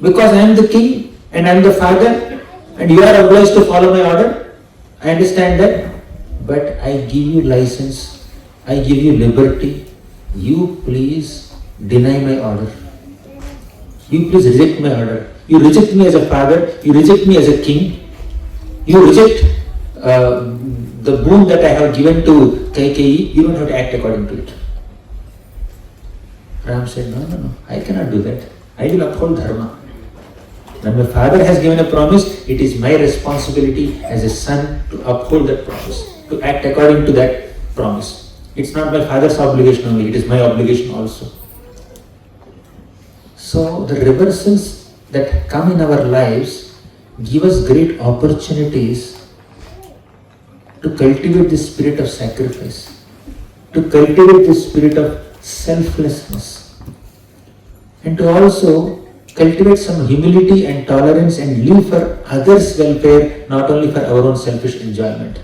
because I am the king and I am the father and you are obliged to follow my order, I understand that, but I give you license, I give you liberty, you please deny my order. You please reject my order. You reject me as a father, you reject me as a king, you reject the boon that I have given to Kaikeyi, you don't have to act according to it. Ram said, no, I cannot do that. I will uphold dharma. When my father has given a promise, it is my responsibility as a son to uphold that promise, to act according to that promise. It's not my father's obligation only, it is my obligation also. So the reversals that come in our lives give us great opportunities to cultivate the spirit of sacrifice, to cultivate the spirit of selflessness, and to also cultivate some humility and tolerance and live for others' welfare, not only for our own selfish enjoyment.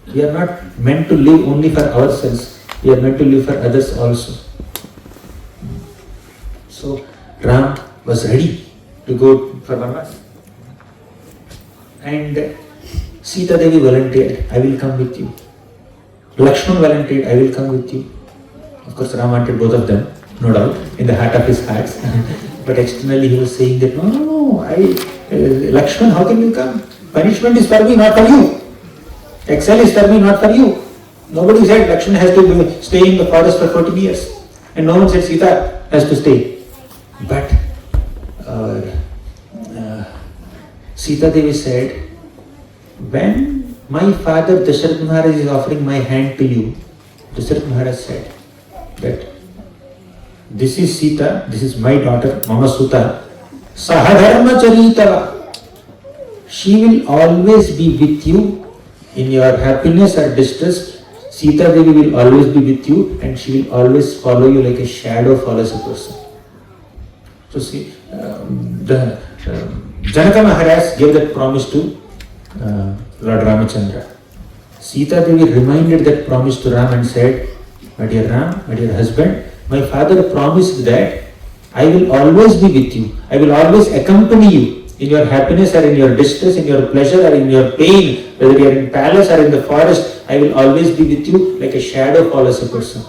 We are not meant to live only for ourselves, we are meant to live for others also. So Ram was ready to go for Vanvas. And Sita Devi volunteered, I will come with you. Lakshman volunteered, I will come with you. Of course, Ram wanted both of them, no doubt, in the heart of his hearts. But externally he was saying that, no, Lakshman, how can you come? Punishment is for me, not for you. Exile is for me, not for you. Nobody said Lakshman has to stay in the forest for 14 years. And no one said Sita has to stay. But Sita Devi said, when my father Darshan Maharaj is offering my hand to you, Darshan Maharaj said that this is Sita, this is my daughter, Mama Suta, Sahadharma Charitava. She will always be with you in your happiness or distress. Sita Devi will always be with you and she will always follow you like a shadow follows a person. So see, Janaka Maharaj gave that promise to Lord Ramachandra. Sita Devi reminded that promise to Ram and said, my dear Ram, my dear husband, my father promised that I will always be with you. I will always accompany you in your happiness or in your distress, in your pleasure or in your pain, whether you are in palace or in the forest, I will always be with you like a shadow follows a person.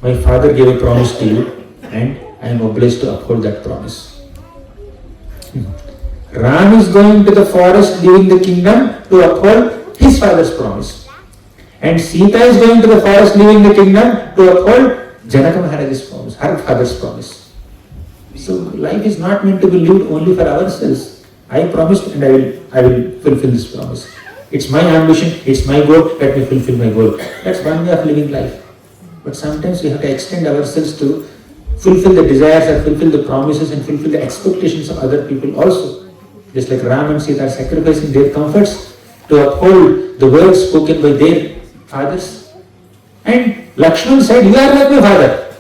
My father gave a promise to you and I am obliged to uphold that promise. Ram is going to the forest leaving the kingdom to uphold his father's promise. And Sita is going to the forest leaving the kingdom to uphold Janaka Maharaj's promise, her father's promise. So life is not meant to be lived only for ourselves. I promised and I will fulfill this promise. It's my ambition, it's my goal, let me fulfill my goal. That's one way of living life. But sometimes we have to extend ourselves to fulfill the desires or fulfill the promises and fulfill the expectations of other people also. Just like Ram and Sita are sacrificing their comforts to uphold the words spoken by their fathers. And Lakshman said, you are like my father.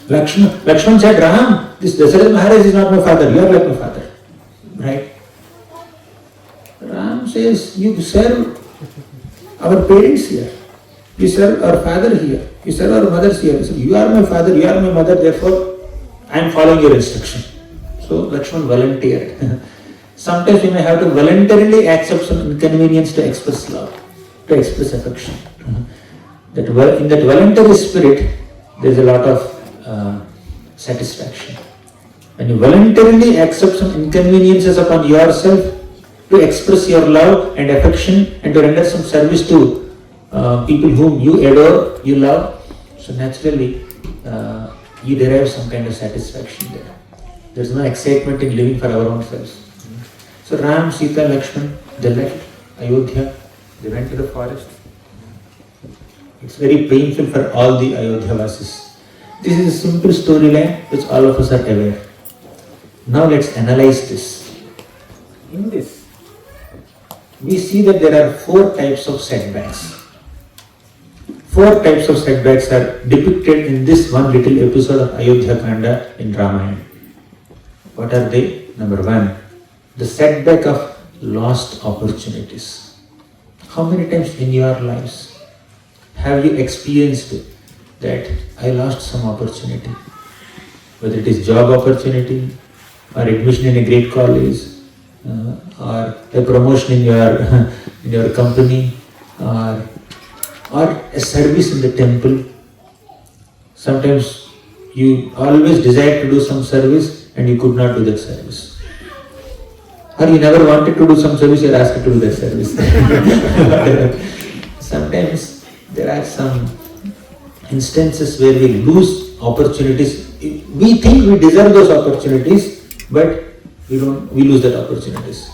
Lakshman said, Ram, this Darshan Maharaj is not my father, you are like my father. Right? Ram says, you serve our parents here. You serve our father here. You serve our mothers here. So you are my father, you are my mother, therefore I am following your instruction. So Lakshman volunteered. Sometimes we may have to voluntarily accept some inconvenience to express love, to express affection. In that voluntary spirit, there is a lot of satisfaction. When you voluntarily accept some inconveniences upon yourself to express your love and affection and to render some service to people whom you adore, you love, so naturally you derive some kind of satisfaction there. There is no excitement in living for our own selves. So Ram, Sita, Lakshman, they left Ayodhya, they went to the forest. It's very painful for all the Ayodhya Vasis. This is a simple storyline which all of us are aware. Now let's analyze this. In this, we see that there are 4 types of setbacks. 4 types of setbacks are depicted in this one little episode of Ayodhya Kanda in Ramayana. What are they? Number 1, the setback of lost opportunities. How many times in your lives have you experienced that I lost some opportunity, whether it is job opportunity or admission in a great college or a promotion in your company or a service in the temple. Sometimes you always desire to do some service and you could not do that service. Or you never wanted to do some service, you are asked to do that service. Sometimes there are some instances where we lose opportunities. We think we deserve those opportunities, but we lose that opportunities.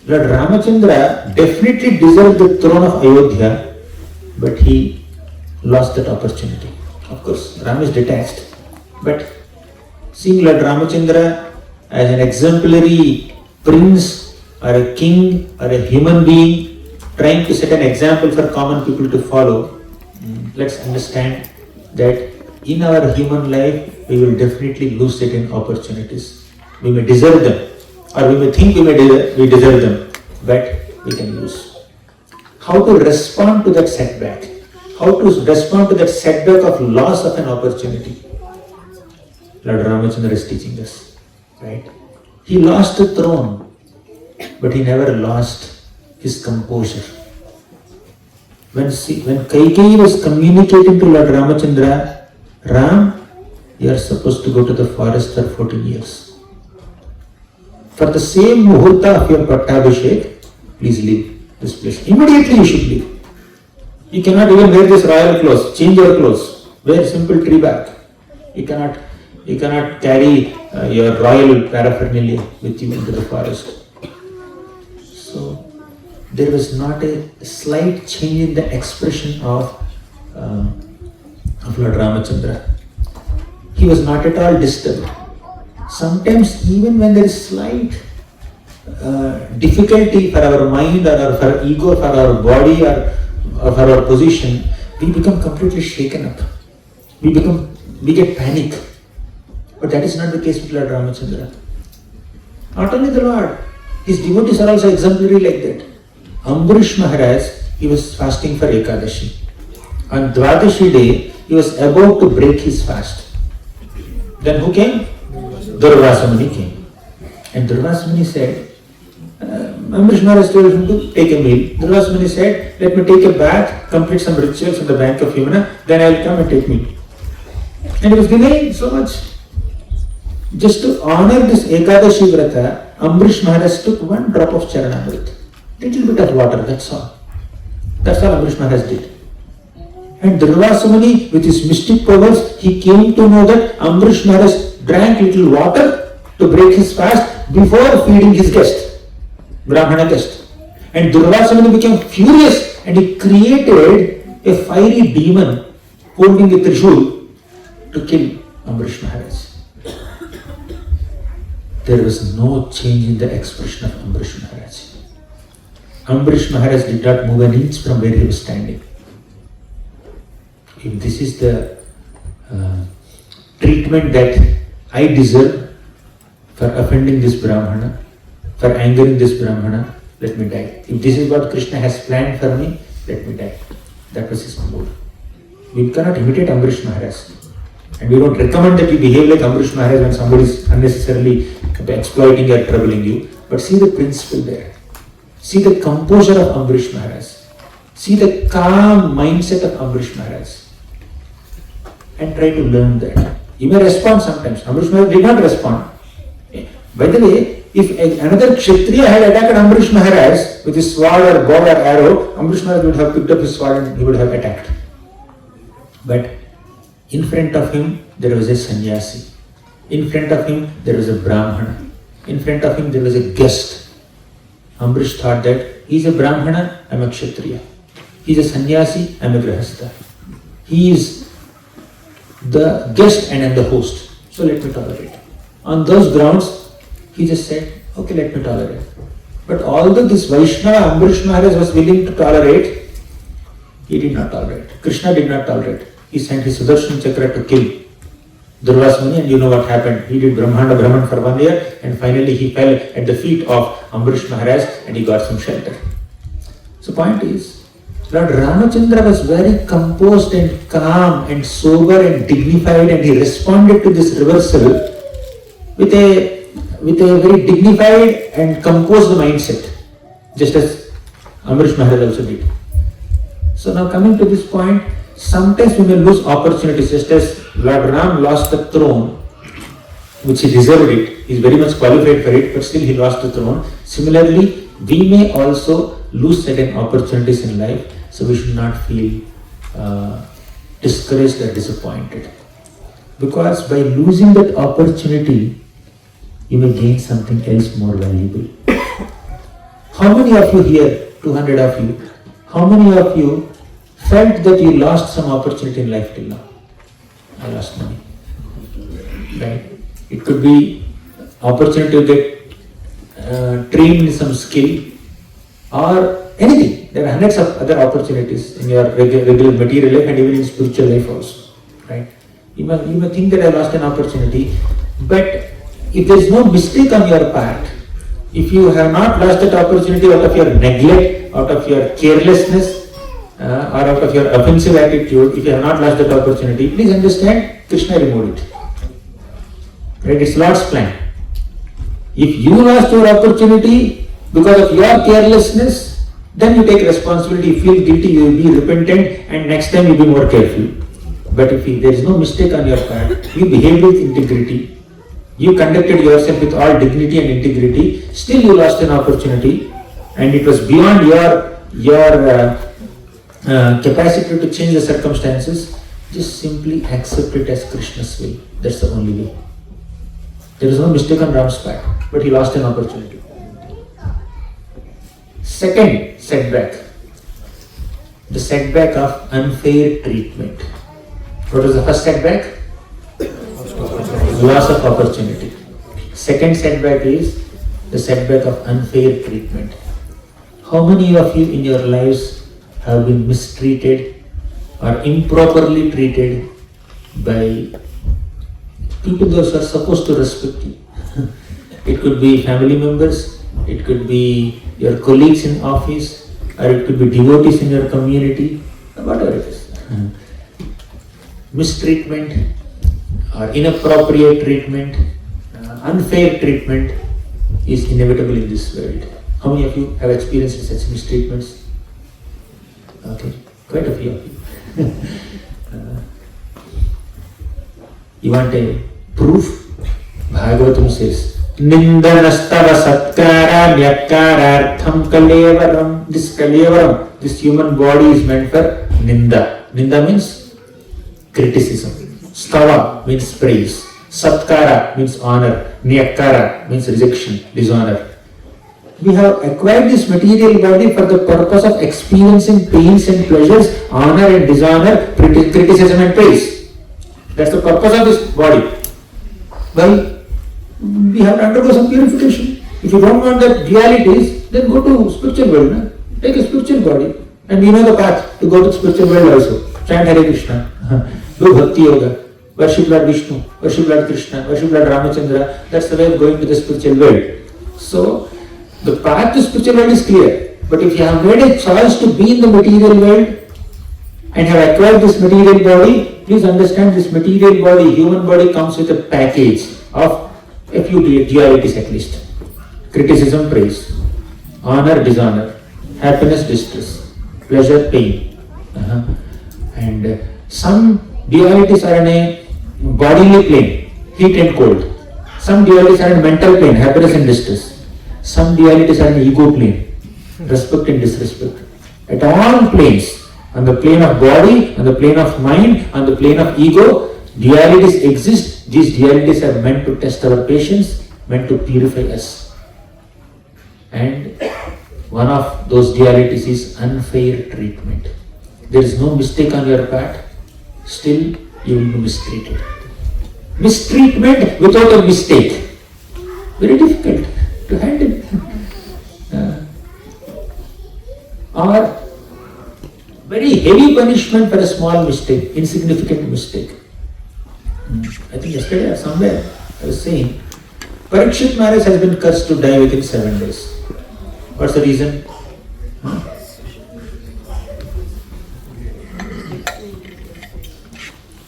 Lord Ramachandra definitely deserved the throne of Ayodhya, but he lost that opportunity. Of course, Ram is detached, but seeing Lord Ramachandra as an exemplary prince or a king or a human being trying to set an example for common people to follow, let's understand that in our human life we will definitely lose certain opportunities. We may deserve them, or we may think we deserve them, but we can lose. How to respond to that setback? How to respond to that setback of loss of an opportunity? Lord Ramachandra is teaching us, right? He lost the throne, but he never lost his composure. When Kaikeyi was communicating to Lord Ramachandra, Ram, you are supposed to go to the forest for 14 years. For the same muhurta of your Pattabhishek, please leave this place. Immediately you should leave. You cannot even wear this royal clothes, change your clothes, wear simple tree bark. You cannot carry your royal paraphernalia with you into the forest. So there was not a slight change in the expression of Lord Ramachandra. He was not at all disturbed. Sometimes even when there is slight difficulty for our mind or for our ego, for our body or for our position, we become completely shaken up. We get panic. But that is not the case with Lord Ramachandra. Not only the Lord, his devotees are also exemplary like that. Ambarish Maharaj, he was fasting for Ekadashi. On Dvadashi day, he was about to break his fast. Then who came? Durvasa Muni came. And Durvasa Muni said, Ambarish Maharaj told him to take a meal. Durvasa Muni said, let me take a bath, complete some rituals on the bank of Yamuna, then I will come and take meal. And he was delaying so much. Just to honor this Ekadashi Vrata, Ambarish Maharaj took one drop of Charanamrit. Little bit of water, that's all. That's all Ambarish Maharaj did. And Durvasa Muni, with his mystic powers, he came to know that Ambarish Maharaj drank little water to break his fast before feeding his guest, Brahmana guest. And Durvasa Muni became furious and he created a fiery demon holding a trishul to kill Ambarish Maharaj. There was no change in the expression of Ambarish Maharaj. Ambarish Maharaj did not move an inch from where he was standing. If this is the treatment that I deserve for offending this Brahmana, for angering this Brahmana, let me die. If this is what Krishna has planned for me, let me die. That was his mood. We cannot imitate Ambarish Maharaj. And we don't recommend that you behave like Ambarish Maharaj when somebody is unnecessarily exploiting or troubling you. But see the principle there. See the composure of Ambarish Maharaj. See the calm mindset of Ambarish Maharaj. And try to learn that. You may respond sometimes. Ambarish Maharaj did not respond. By the way, if another Kshatriya had attacked Ambarish Maharaj with his sword or bow or arrow, Ambarish Maharaj would have picked up his sword and he would have attacked. But in front of him, there was a sannyasi. In front of him, there was a Brahmana. In front of him, there was a guest. Ambarish thought that he is a Brahmana, I am a Kshatriya. He is a sannyasi, I am a Grihastha. He is the guest and I am the host. So let me tolerate. On those grounds, he just said, okay, let me tolerate. But although this Vaishnava Ambarish Maharaj was willing to tolerate, he did not tolerate. Krishna did not tolerate. He sent his Sudarshan Chakra to kill Durvasa Muni, and you know what happened. He did Brahmanda Brahman for 1 year and finally he fell at the feet of Ambarish Maharaj and he got some shelter. So point is, Lord Ramachandra was very composed and calm and sober and dignified, and he responded to this reversal with a very dignified and composed mindset, just as Amrish Maharaj also did. So now coming to this point, sometimes we may lose opportunities, just as Lord Ram lost the throne, which he deserved it. He is very much qualified for it, but still he lost the throne. Similarly, we may also lose certain opportunities in life, so we should not feel discouraged or disappointed. Because by losing that opportunity, you may gain something else more valuable. How many of you here, 200 of you, how many of you felt that you lost some opportunity in life till now? I lost money. Right? It could be opportunity to get trained in some skill or anything. There are hundreds of other opportunities in your regular material life and even in spiritual life also. Right? You may think that I lost an opportunity, but if there is no mistake on your part, if you have not lost that opportunity out of your neglect, out of your carelessness, or out of your offensive attitude, if you have not lost that opportunity, please understand, Krishna removed it. Right? It's Lord's plan. If you lost your opportunity because of your carelessness, then you take responsibility, you feel guilty, you will be repentant, and next time you will be more careful. But if there is no mistake on your part, you behaved with integrity, you conducted yourself with all dignity and integrity, still you lost an opportunity, and it was beyond your capacity to change the circumstances, just simply accept it as Krishna's will. That's the only way. There is no mistake on Ram's part, but he lost an opportunity. Second setback, the setback of unfair treatment. What was the first setback? Loss of opportunity. Second setback is the setback of unfair treatment. How many of you in your lives have been mistreated or improperly treated by people those are supposed to respect you? It could be family members, it could be your colleagues in office, or it could be devotees in your community, whatever it is. Mistreatment or inappropriate treatment, unfair treatment is inevitable in this world. How many of you have experienced such mistreatments? Okay, quite a few of you. You want a proof? Bhagavatam says, Nindanastava satkara nyakarartham kalevaram. This kalevaram, this human body is meant for ninda. Ninda means criticism. Stava means praise. Satkara means honor. Nyakara means rejection, dishonor. We have acquired this material body for the purpose of experiencing pains and pleasures, honor and dishonor, criticism and praise. That's the purpose of this body. Well, we have to undergo some purification. If you don't want the dualities, then go to spiritual world. No? Take a spiritual body, and you know the path to go to spiritual world also. Chant Hare Krishna, do Bhakti Yoga, worship Lord Vishnu, worship Lord Krishna, worship Lord Ramachandra. That's the way of going to the spiritual world. So, the path to spiritual world is clear. But if you have made a choice to be in the material world and have acquired this material body, please understand this material body, human body, comes with a package of a few dualities at least. Criticism, praise, honor, dishonor, happiness, distress, pleasure, pain. And some dualities are in a bodily plane, heat and cold. Some dualities are in mental plane, happiness and distress. Some dualities are in ego plane, respect and disrespect. At all planes, on the plane of body, on the plane of mind, on the plane of ego, dualities exist. These dualities are meant to test our patience, meant to purify us. And one of those dualities is unfair treatment. There is no mistake on your part, still you will be mistreated. Mistreatment without a mistake, very difficult to handle. Or very heavy punishment for a small mistake, insignificant mistake. I think yesterday or somewhere I was saying, Parikshit Maharaj has been cursed to die within 7 days. What's the reason?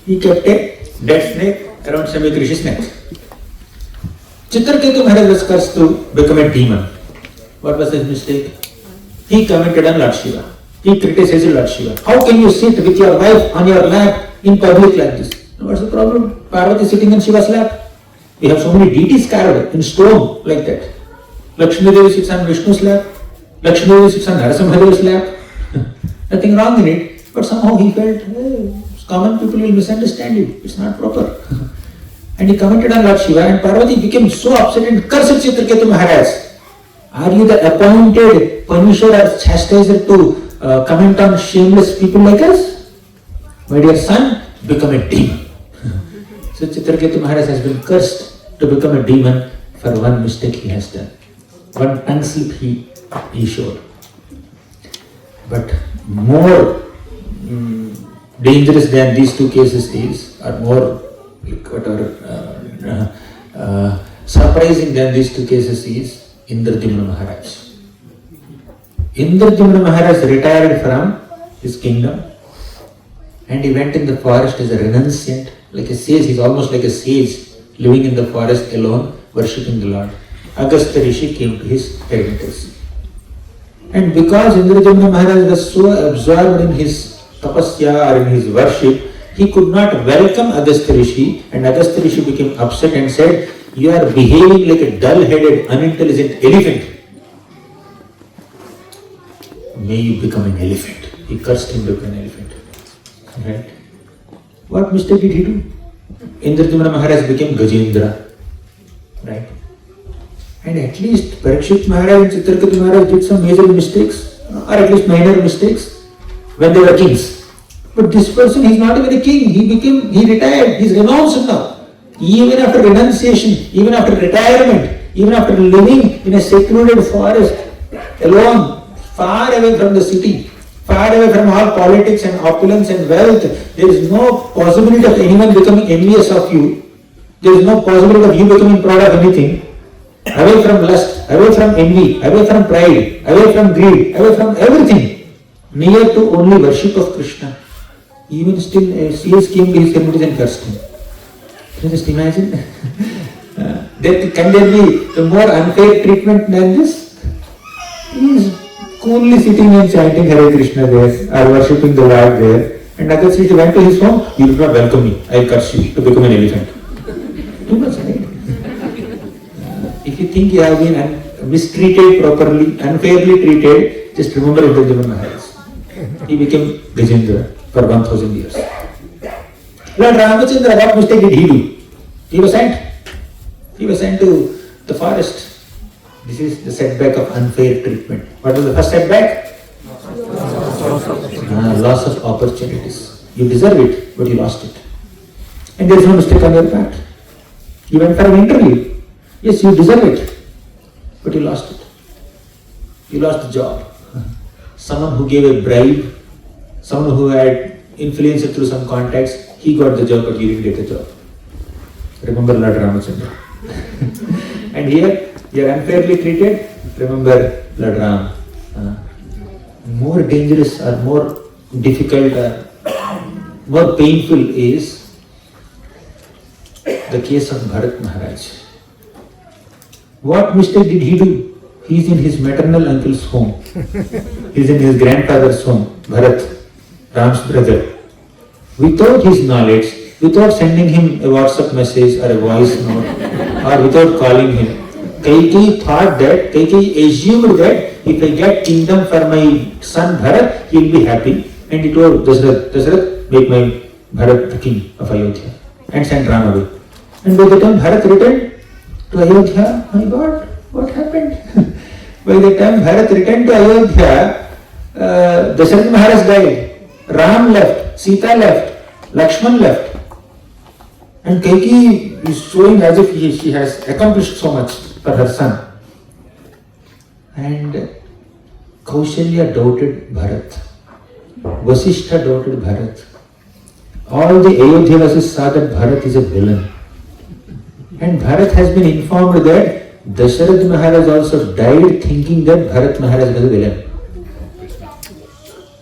He kept a dead snake around Semi-Krishi's neck. Chitraketu Maharaj was cursed to become a demon. What was his mistake? He commented on Lord Shiva. He criticized Lord Shiva. How can you sit with your wife on your lap in public like this? What's the problem? Parvati sitting on Shiva's lap. We have so many deities carved in stone like that. Lakshmi Devi sits on Vishnu's lap. Lakshmi Devi sits on Narasimhadeva's lap. Nothing wrong in it. But somehow he felt, common people will misunderstand you. It's not proper. And he commented on Lord Shiva, and Parvati became so upset and cursed Chitraketu Maharaj. Are you the appointed punisher or chastiser to comment on shameless people like us? My dear son, become a demon. So Chitraketu Maharaj has been cursed to become a demon for one mistake he has done. One tongue slip he showed. But more dangerous than these two cases is, or more surprising than these two cases is Indradyumna Maharaj. Indradyumna Maharaj retired from his kingdom and he went in the forest as a renunciant, like a sage. He's almost like a sage living in the forest alone, worshipping the Lord. Agastya Rishi came to his hermitage. And because Indradyumna Maharaj was so absorbed in his tapasya or in his worship, he could not welcome Agastya Rishi, and Agastya Rishi became upset and said, "You are behaving like a dull-headed, unintelligent elephant. May you become an elephant." He cursed him to become an elephant. Right? What mistake did he do? Indradyumna Maharaj became Gajendra. Right? And at least Parikshit Maharaj and Chitraketu Maharaj did some major mistakes, or at least minor mistakes, when they were kings. But this person, he is not even a king. He retired. He is renounced now. Even after renunciation, even after retirement, even after living in a secluded forest, alone, far away from the city, far away from all politics and opulence and wealth, there is no possibility of anyone becoming envious of you. There is no possibility of you becoming proud of anything. Away from lust, away from envy, away from pride, away from greed, away from everything, near to only worship of Krishna. Even still, CS came to his hermitage and cursed him. Can you just imagine? Can there be a more unfair treatment than this? He is coolly sitting and chanting Hare Krishna there, or worshipping the Lord there. And Agastya Rishi went to his home, "You did not welcome me, I curse you to become an elephant." Too much, right? If you think you have been mistreated properly, unfairly treated, just remember Indradyumna Maharaj. He became Gajendra for 1000 years. Lord Ramachandra, what mistake did he do? He was sent. He was sent to the forest. This is the setback of unfair treatment. What was the first setback? Loss of opportunities. You deserve it, but you lost it. And there is no mistake on your part. You went for an interview. Yes, you deserve it, but you lost it. You lost the job. Someone who gave a bribe, someone who had influenced through some contacts, he got the job, but you didn't get the job. Remember Lord Ramachandra. And here, you are unfairly treated. Remember Lord Ram. More dangerous or more difficult or more painful is the case of Bharat Maharaj. What mistake did he do? He is in his maternal uncle's home. He is in his grandfather's home, Bharat, Ram's brother. Without his knowledge, without sending him a WhatsApp message or a voice note, or without calling him, Kaikeyi assumed that if I get kingdom for my son Bharat, he will be happy. And he told Dasarath, make my Bharat the king of Ayodhya, and sent Ram away. And by the time Bharat returned to Ayodhya, my God, what happened? By the time Bharat returned to Ayodhya, Darshan Maharaj died. Ram left, Sita left, Lakshman left. And Kaikeyi is showing as if she has accomplished so much for her son. And Kaushalya doubted Bharat. Vasishtha doubted Bharat. All the Ayodhyavasis saw that Bharat is a villain. And Bharat has been informed that Dasharatha Maharaj also died thinking that Bharat Maharaj was a villain.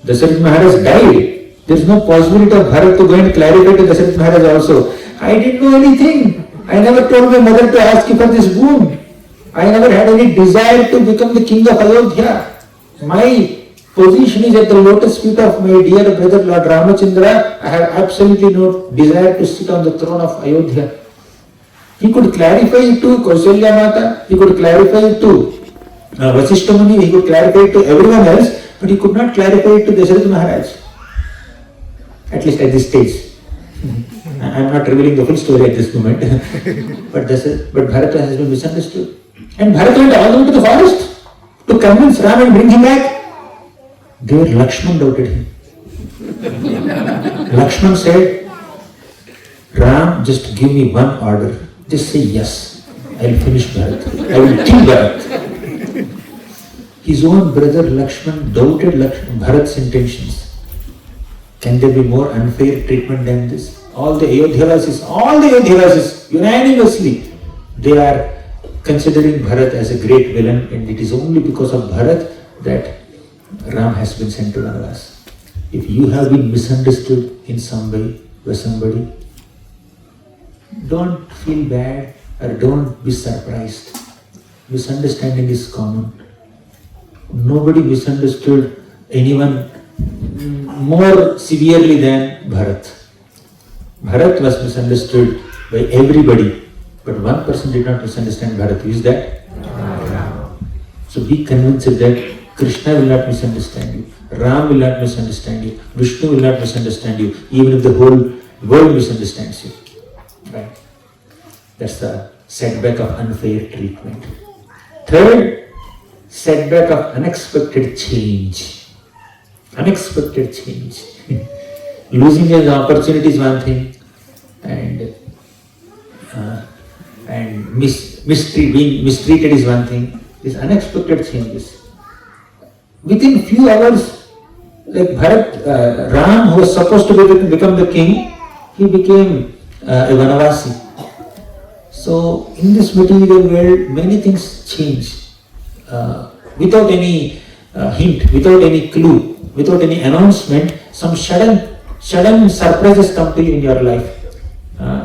Dasharatha Maharaj died There is no possibility of Bharat to go and clarify to Dasaratha Maharaj also. I didn't know anything. I never told my mother to ask you for this boon. I never had any desire to become the king of Ayodhya. My position is at the lotus feet of my dear brother Lord Ramachandra. I have absolutely no desire to sit on the throne of Ayodhya. He could clarify it to Kausalya Mata, he could clarify it to Vasishta Muni, he could clarify it to everyone else, but he could not clarify it to Dasaratha Maharaj. At least at this stage. I am not revealing the full story at this moment. but Bharata has been misunderstood. And Bharata went all the way to the forest to convince Ram and bring him back. There Lakshman doubted him. Lakshman said, Ram, just give me one order. Just say yes. I will finish Bharat. I will kill Bharat. His own brother Lakshman doubted Bharat's intentions. Can there be more unfair treatment than this? All the Ayodhyavasis, unanimously, they are considering Bharat as a great villain, and it is only because of Bharat that Ram has been sent to Vanavas. If you have been misunderstood in some way by somebody, don't feel bad or don't be surprised. Misunderstanding is common. Nobody misunderstood anyone more severely than Bharat. Bharat was misunderstood by everybody, but one person did not misunderstand Bharat. Who is that? So be convinced that Krishna will not misunderstand you, Ram will not misunderstand you, Vishnu will not misunderstand you, even if the whole world misunderstands you. Right? That's the setback of unfair treatment. Third, setback of unexpected change. Unexpected change. Losing an opportunity is one thing, and being mistreated is one thing. These unexpected changes. Within few hours, like Ram, who was supposed to become the king, he became a Vanavasi. So in this material world, many things change without any hint, without any clue, without any announcement. Some sudden surprises come to you in your life.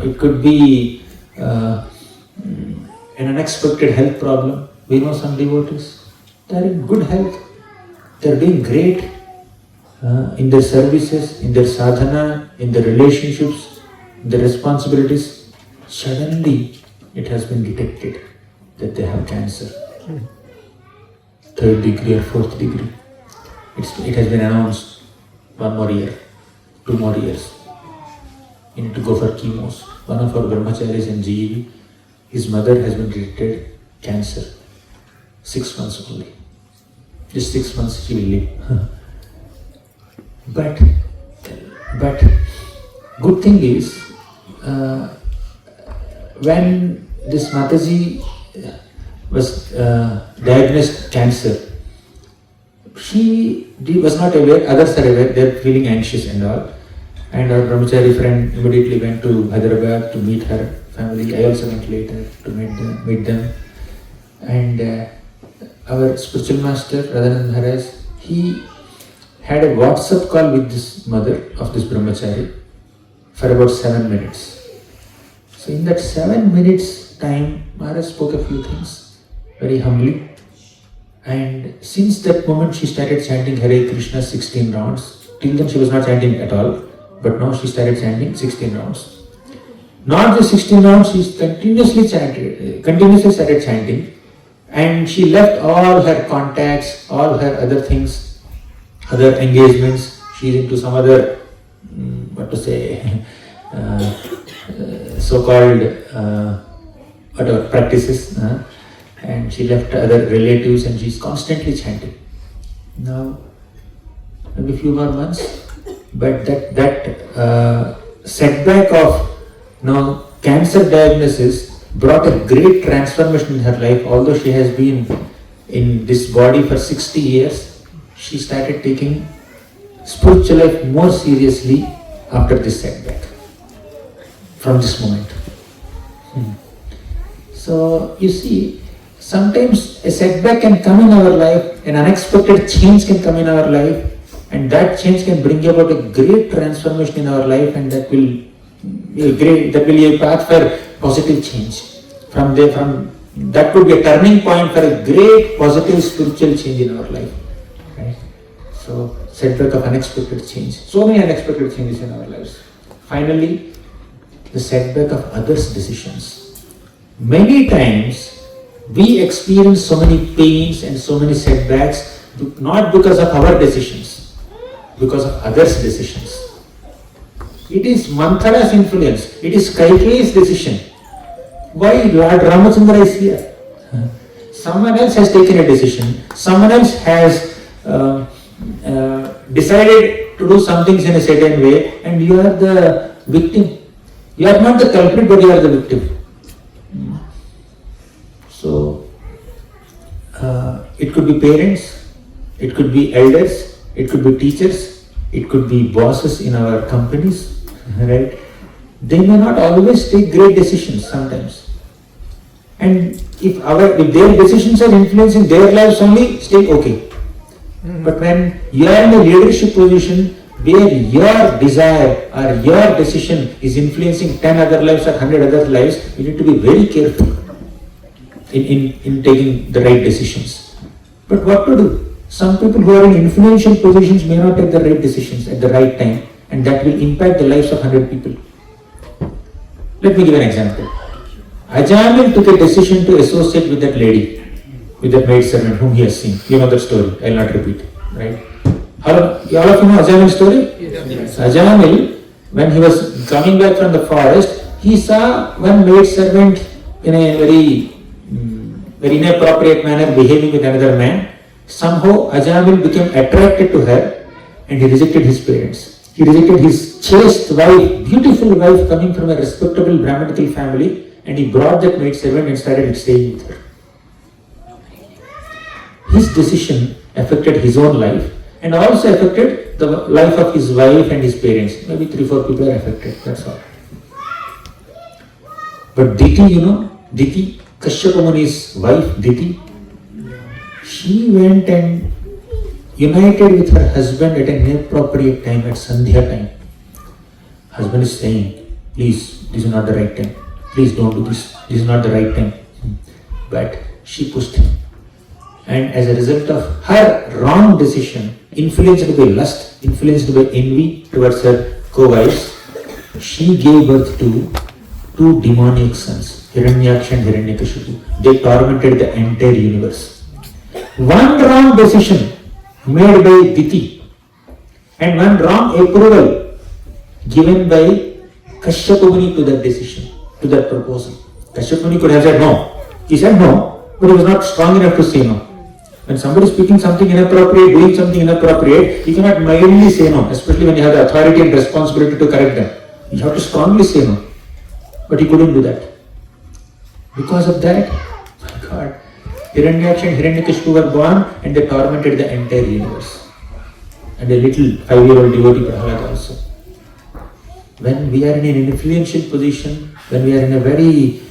It could be an unexpected health problem. We know some devotees, they are in good health, they are doing great in their services, in their sadhana, in their relationships, in their responsibilities. Suddenly it has been detected that they have cancer. 3rd degree or 4th degree. It has been announced 1 more year, 2 more years. You need to go for chemos. One of our brahmacharis in GEV, his mother has been detected cancer. 6 months only. Just 6 months she will live. But good thing is, when this Mataji was diagnosed cancer, she was not aware, others are aware, they are feeling anxious and all. And our brahmachari friend immediately went to Hyderabad to meet her family. I also went later to meet them. And our spiritual master, Radhanand Maharaj, he had a WhatsApp call with this mother of this brahmachari for about 7 minutes. So in that 7 minutes time, Maharaj spoke a few things very humbly. And since that moment, she started chanting Hare Krishna 16 rounds. Till then, she was not chanting at all. But now she started chanting 16 rounds. Not just 16 rounds, she continuously started chanting. And she left all her contacts, all her other things, other engagements. She's into some other, so-called practices. And she left other relatives and she's constantly chanting. Now, maybe a few more months, but that setback of cancer diagnosis brought a great transformation in her life. Although she has been in this body for 60 years, she started taking spiritual life more seriously after this setback, from this moment. So, you see, sometimes a setback can come in our life, an unexpected change can come in our life, And that change can bring about a great transformation in our life, and that will be a path for positive change. From that could be a turning point for a great positive spiritual change in our life. Right? So, setback of unexpected change. So many unexpected changes in our lives. Finally, the setback of others' decisions. Many times we experience so many pains and so many setbacks not because of our decisions, because of others' decisions. It is Manthara's influence. It is Kaikeyi's decision. Why Lord Ramachandra is here? Someone else has taken a decision. Someone else has decided to do some things in a certain way, and you are the victim. You are not the culprit, but you are the victim. So, it could be parents, it could be elders, it could be teachers, it could be bosses in our companies, right? They may not always take great decisions sometimes. And if their decisions are influencing their lives only, still okay. But when you are in a leadership position where your desire or your decision is influencing 10 other lives or 100 other lives, you need to be very careful in taking the right decisions. But what to do? Some people who are in influential positions may not take the right decisions at the right time, and that will impact the lives of 100 people. Let me give an example. Ajamil took a decision to associate with that lady, with that maid servant whom he has seen. You know that story, I will not repeat. Right? All of you know Ajamil's story? Yes. Ajamil, when he was coming back from the forest, he saw one maid servant in a very inappropriate manner behaving with another man. Somehow Ajamil became attracted to her and he rejected his parents. He rejected his chaste wife, beautiful wife coming from a respectable Brahmanical family, and he brought that maid servant and started staying with her. His decision affected his own life and also affected the life of his wife and his parents. Maybe 3-4 people are affected, that's all. But Diti, Kashyapa Muni's wife, Diti, she went and united with her husband at an inappropriate time, at Sandhya time. Husband is saying, please, this is not the right time. Please don't do this. This is not the right time. But she pushed him. And as a result of her wrong decision, influenced by lust, influenced by envy towards her co-wives, she gave birth to 2 demoniac sons, Hiranyaksha and Hiranyakashipu. They tormented the entire universe. One wrong decision made by Diti and one wrong approval given by Kashyapa Muni to that decision, to that proposal. Kashyapa Muni could have said no. He said no, but he was not strong enough to say no. When somebody is speaking something inappropriate, doing something inappropriate, you cannot mildly say no, especially when you have the authority and responsibility to correct them. You have to strongly say no. But he couldn't do that. Because of that, my God, Hiranyaksha and Hiranyakashipu were born and they tormented the entire universe. And a little 5-year-old devotee Prahlad also. When we are in an influential position, when we are in a very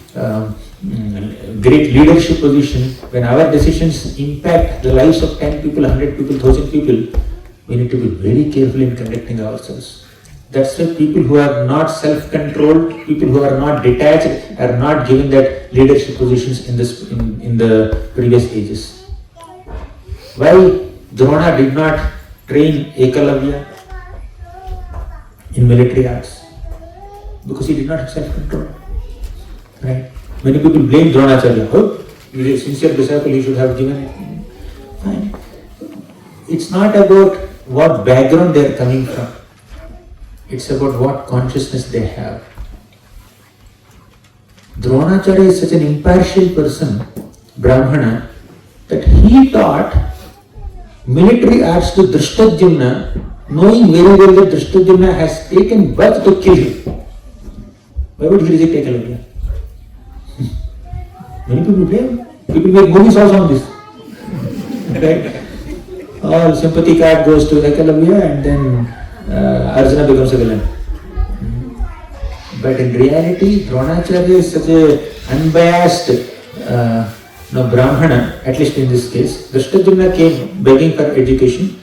great leadership position, when our decisions impact the lives of 10 people, 100 people, 1,000 people, we need to be very careful in conducting ourselves. That's why people who are not self-controlled, people who are not detached, are not given that leadership positions in the previous ages. Why Drona did not train Ekalavya in military arts? Because he did not have self-control. Right? Many people blame Dronacharya. Oh, he is a sincere disciple, he should have given it. Fine. It's not about what background they are coming from. It's about what consciousness they have. Dronacharya is such an impartial person, Brahmana, that he taught military arts to Drishtadyumna, knowing very well that Drishtadyumna has taken birth to kill him. Why would he reject Ekalavya? Many people blame. People make movies also on this. Right? All sympathy card goes to Ekalavya and then Arjuna becomes a villain. But in reality, Dronacharya is such a unbiased Brahmana, at least in this case. Drishtadyumna came begging for education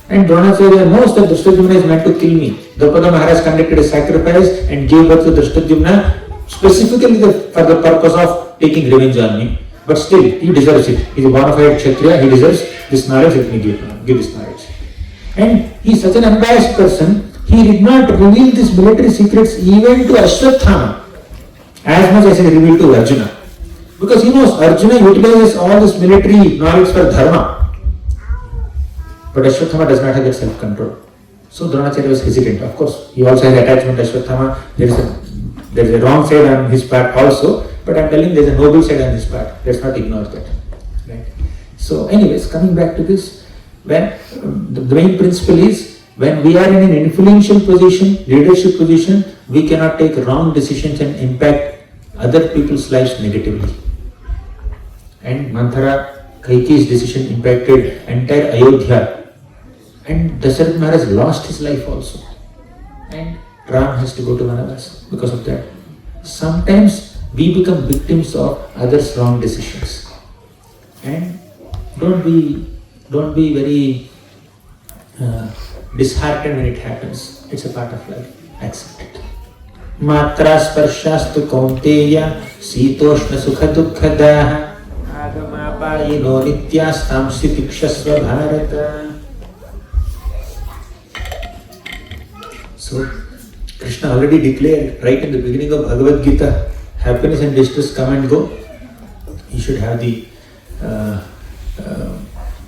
And Dronacharya knows that Drishtadyumna is meant to kill me. Draupadi Maharaj conducted a sacrifice and gave birth to Drishtadyumna specifically for the purpose of taking revenge on me. But still, he deserves it. He is a bona fide Kshatriya, he deserves this knowledge, let me give this knowledge. And he is such an unbiased person, he did not reveal these military secrets even to Ashwatthama as much as he revealed to Arjuna. Because he knows Arjuna utilizes all this military knowledge for dharma. But Ashwatthama does not have that self-control. So Dronacharya was hesitant. Of course, he also has attachment to Ashwatthama. There is a wrong side on his part also, but I am telling there is a noble side on his part. Let's not ignore that. Right? So anyways, coming back to this, when the main principle is, when we are in an influential position, leadership position, we cannot take wrong decisions and impact other people's lives negatively. And Manthara, Kaikeyi's decision impacted entire Ayodhya. And Dasaratha Maharaj lost his life also. And Ram has to go to Vanavas because of that. Sometimes we become victims of others' wrong decisions. And don't be very disheartened when it happens. It's a part of life. Accept it. Matra sparshastu kaunteya sitoshna sukha dukkhadaha agamapayino nityastam sitikshasva bharata. So, Krishna already declared right in the beginning of Bhagavad Gita, happiness and distress come and go. You should have the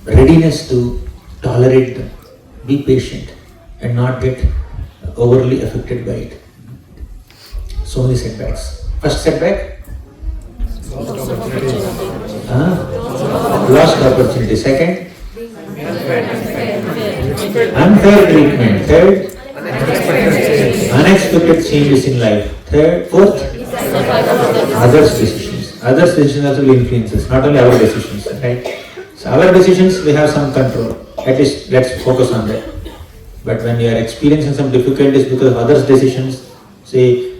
readiness to tolerate them. Be patient and not get overly affected by it. So many setbacks. First setback? Lost opportunity. Second? Unfair treatment. Third? Unexpected changes in life. Fourth? Others' decisions. Others' decisions also will influence us, not only our decisions. Right? So our decisions, we have some control. At least let's focus on that. But when we are experiencing some difficulties because of others' decisions, say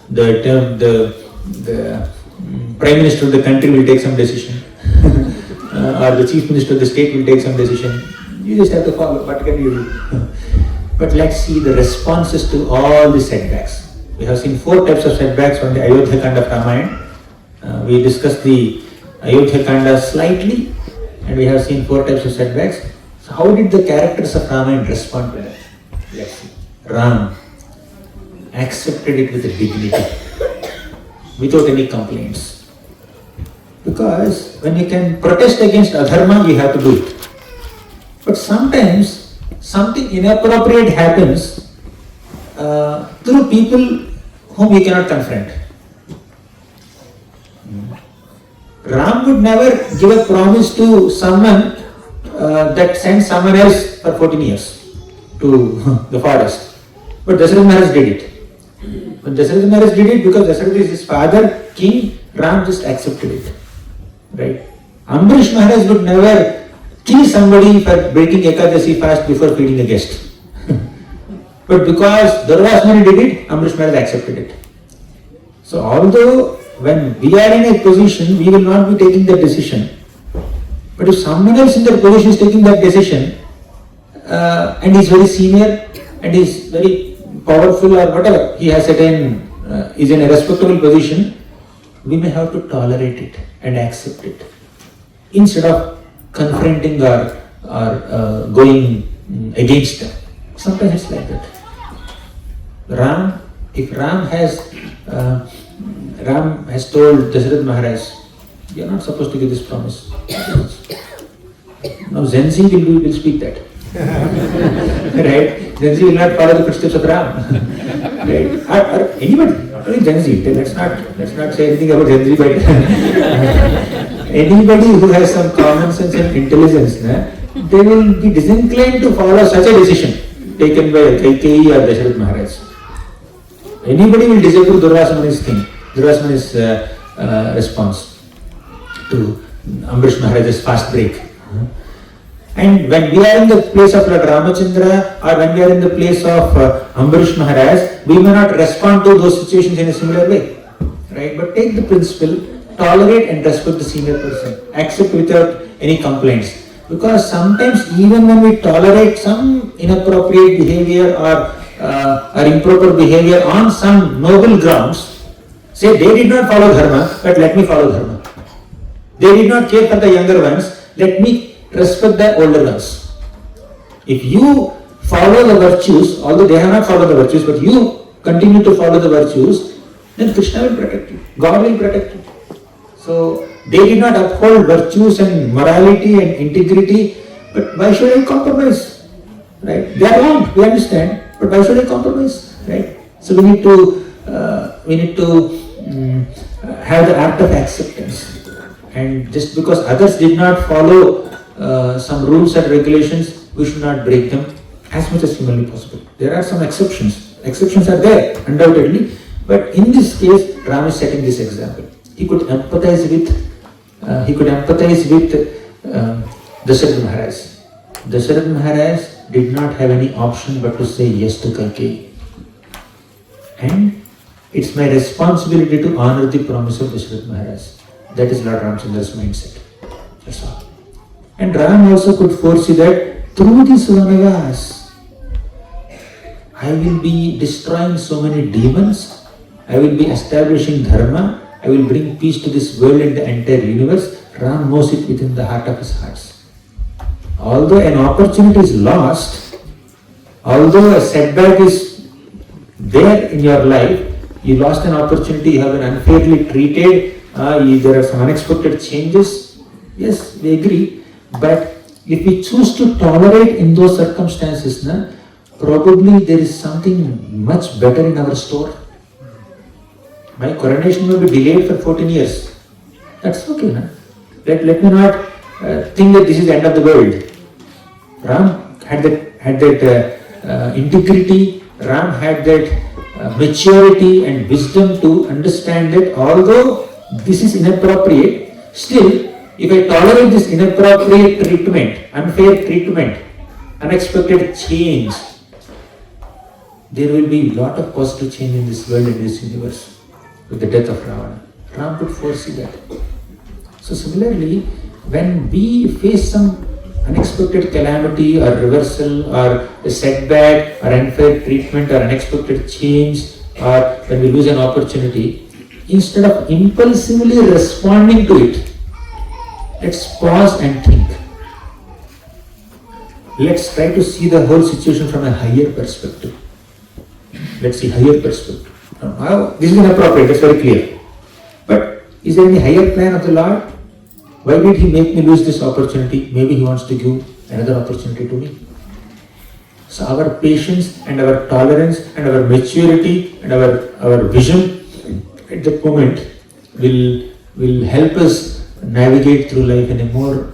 the Prime Minister of the country will take some decision or the Chief Minister of the state will take some decision, you just have to follow. What can you do? But let's see the responses to all the setbacks. We have seen 4 types of setbacks from the Ayodhya Kanda of Ramayana. We discussed the Ayodhya Kanda slightly, and we have seen 4 types of setbacks. So how did the characters of Ramayana respond to that? Let's see. Ram accepted it with a dignity, without any complaints. Because when you can protest against adharma, you have to do it. But sometimes something inappropriate happens through people whom you cannot confront. Ram would never give a promise to someone that sent someone else for 14 years to the forest. But Dasaratha Maharaj did it. When Dasaratha Maharaj did it, because Dasaratha is his father, king, Ram just accepted it. Right? Ambarish Maharaj would never kill somebody for breaking Ekadasi fast before feeding a guest. But because Durvasmani did it, Ambarish Maharaj accepted it. So although when we are in a position, we will not be taking that decision. But if someone else in that position is taking that decision, and is very senior, and is very powerful or whatever, he has certain, is in a respectable position, we may have to tolerate it and accept it. Instead of confronting or going against them. Sometimes it's like that. If Ram has told Dasaratha Maharaj, you are not supposed to give this promise. Now Gen Z will speak that. Right? Gen Z will not follow the footsteps of Ram. Right? Or anybody, not only Gen Z. Let's not say anything about Gen Z, but anybody who has some common sense and intelligence, they will be disinclined to follow such a decision taken by Kaikeyi or Dasaratha Maharaj. Anybody will disapprove Durvasmani's thing, Durvasmani's response to Ambarish Maharaj's fast break. And when we are in the place of Lord Ramachandra or when we are in the place of Ambarish Maharaj, we may not respond to those situations in a similar way. Right? But take the principle, tolerate and respect the senior person. Accept without any complaints. Because sometimes even when we tolerate some inappropriate behavior or improper behavior on some noble grounds, say they did not follow dharma, but let me follow dharma. They did not care for the younger ones, let me respect the older ones. If you follow the virtues, although they have not followed the virtues, but you continue to follow the virtues, then Krishna will protect you, God will protect you. So they did not uphold virtues and morality and integrity, but why should I compromise? Right? They are wrong, we understand, but why should I compromise? Right? So we need to have the art of acceptance. And just because others did not follow some rules and regulations, we should not break them as much as humanly possible. There are some exceptions. Exceptions are there, undoubtedly. But in this case, Ram is setting this example. He could empathize with Darshan Maharaj. Darshan Maharaj did not have any option but to say yes to Kaikeyi. And it's my responsibility to honor the promise of Darshan Maharaj. That is Lord Ramchandra's mindset. That's all. And Ram also could foresee that through this vanavas, I will be destroying so many demons, I will be establishing dharma, I will bring peace to this world and the entire universe. Ram knows it within the heart of his hearts. Although an opportunity is lost, although a setback is there in your life, you lost an opportunity, you have been unfairly treated, there are some unexpected changes. Yes, we agree. But if we choose to tolerate in those circumstances, probably there is something much better in our store. My coronation will be delayed for 14 years. That's okay. Let me not think that this is the end of the world. Ram had that integrity, Ram had that maturity and wisdom to understand that although this is inappropriate, still if I tolerate this inappropriate treatment, unfair treatment, unexpected change, there will be a lot of positive change in this world and this universe with the death of Ravana. Ram could foresee that. So similarly, when we face some unexpected calamity or reversal or a setback or unfair treatment or unexpected change, or when we lose an opportunity, instead of impulsively responding to it, let's pause and think. Let's try to see the whole situation from a higher perspective. Let's see higher perspective. This is inappropriate, that's very clear. But is there any higher plan of the Lord? Why did He make me lose this opportunity? Maybe He wants to give another opportunity to me. So our patience and our tolerance and our maturity and our vision at that moment will help us navigate through life in a more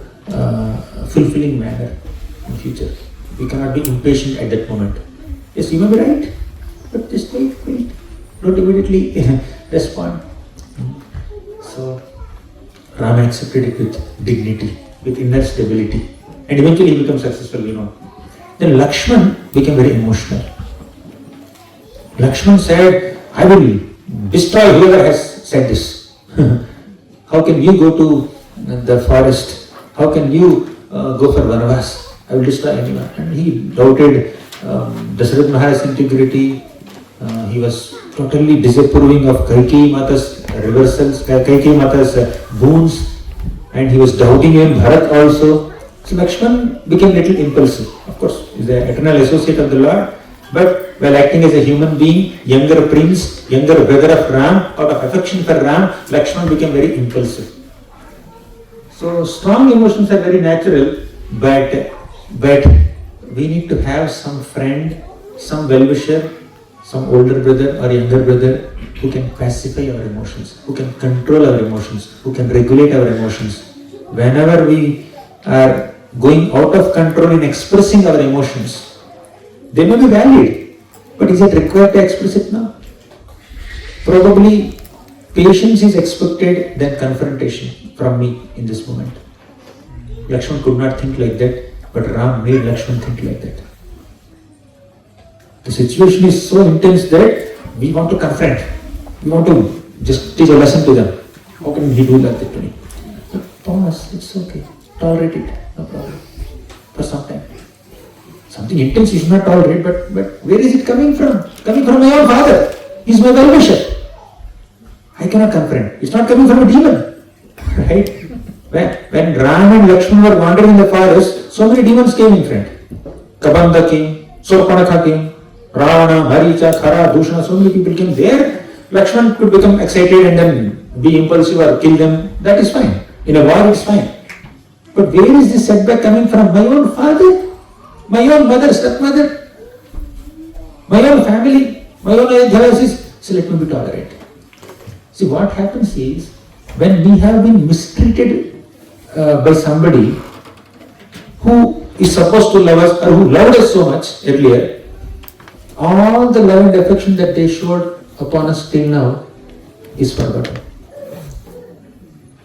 fulfilling manner in future. We cannot be impatient at that moment. Yes, you may be right, but just wait. Don't immediately respond. So Rama accepted it with dignity, with inner stability, and eventually he becomes successful, Then Lakshman became very emotional. Lakshman said, I will destroy whoever has said this. How can you go to the forest? How can you go for vanavas? I will destroy anyone. And he doubted Dasaratha Maharaj's integrity. He was totally disapproving of Kaikeyi Mata's reversals, Kaikeyi Mata's boons, and he was doubting even Bharat also. So Lakshman became little impulsive. Of course, he is the eternal associate of the Lord, but while acting as a human being, younger prince, younger brother of Ram, out of affection for Ram, Lakshman became very impulsive. So strong emotions are very natural, but we need to have some friend, some well-wisher, some older brother or younger brother who can pacify our emotions, who can control our emotions, who can regulate our emotions. Whenever we are going out of control in expressing our emotions, they may be valid, but is it required to express it now? Probably patience is expected than confrontation from me in this moment. Lakshman could not think like that, but Ram made Lakshman think like that. The situation is so intense that we want to confront. We want to just teach a lesson to them. How can he do that to me? Pause, it's okay. Tolerate it, no problem. Something intense you should not tolerate, but where is it coming from? Coming from my own father. He's my well-wisher. I cannot confront. It's not coming from a demon. Right? When Ram and Lakshman were wandering in the forest, so many demons came in front. Kabanda came, Surpanakha came, Ravana, Maricha, Khara, Dushana, so many people came there. Lakshman could become excited and then be impulsive or kill them. That is fine. In a war, it's fine. But where is this setback coming from? My own father, my own mother, stepmother, my own family, my own Ayodhyasis. So let me be tolerant. See, what happens is, when we have been mistreated by somebody who is supposed to love us or who loved us so much earlier, all the love and affection that they showed upon us till now is forgotten.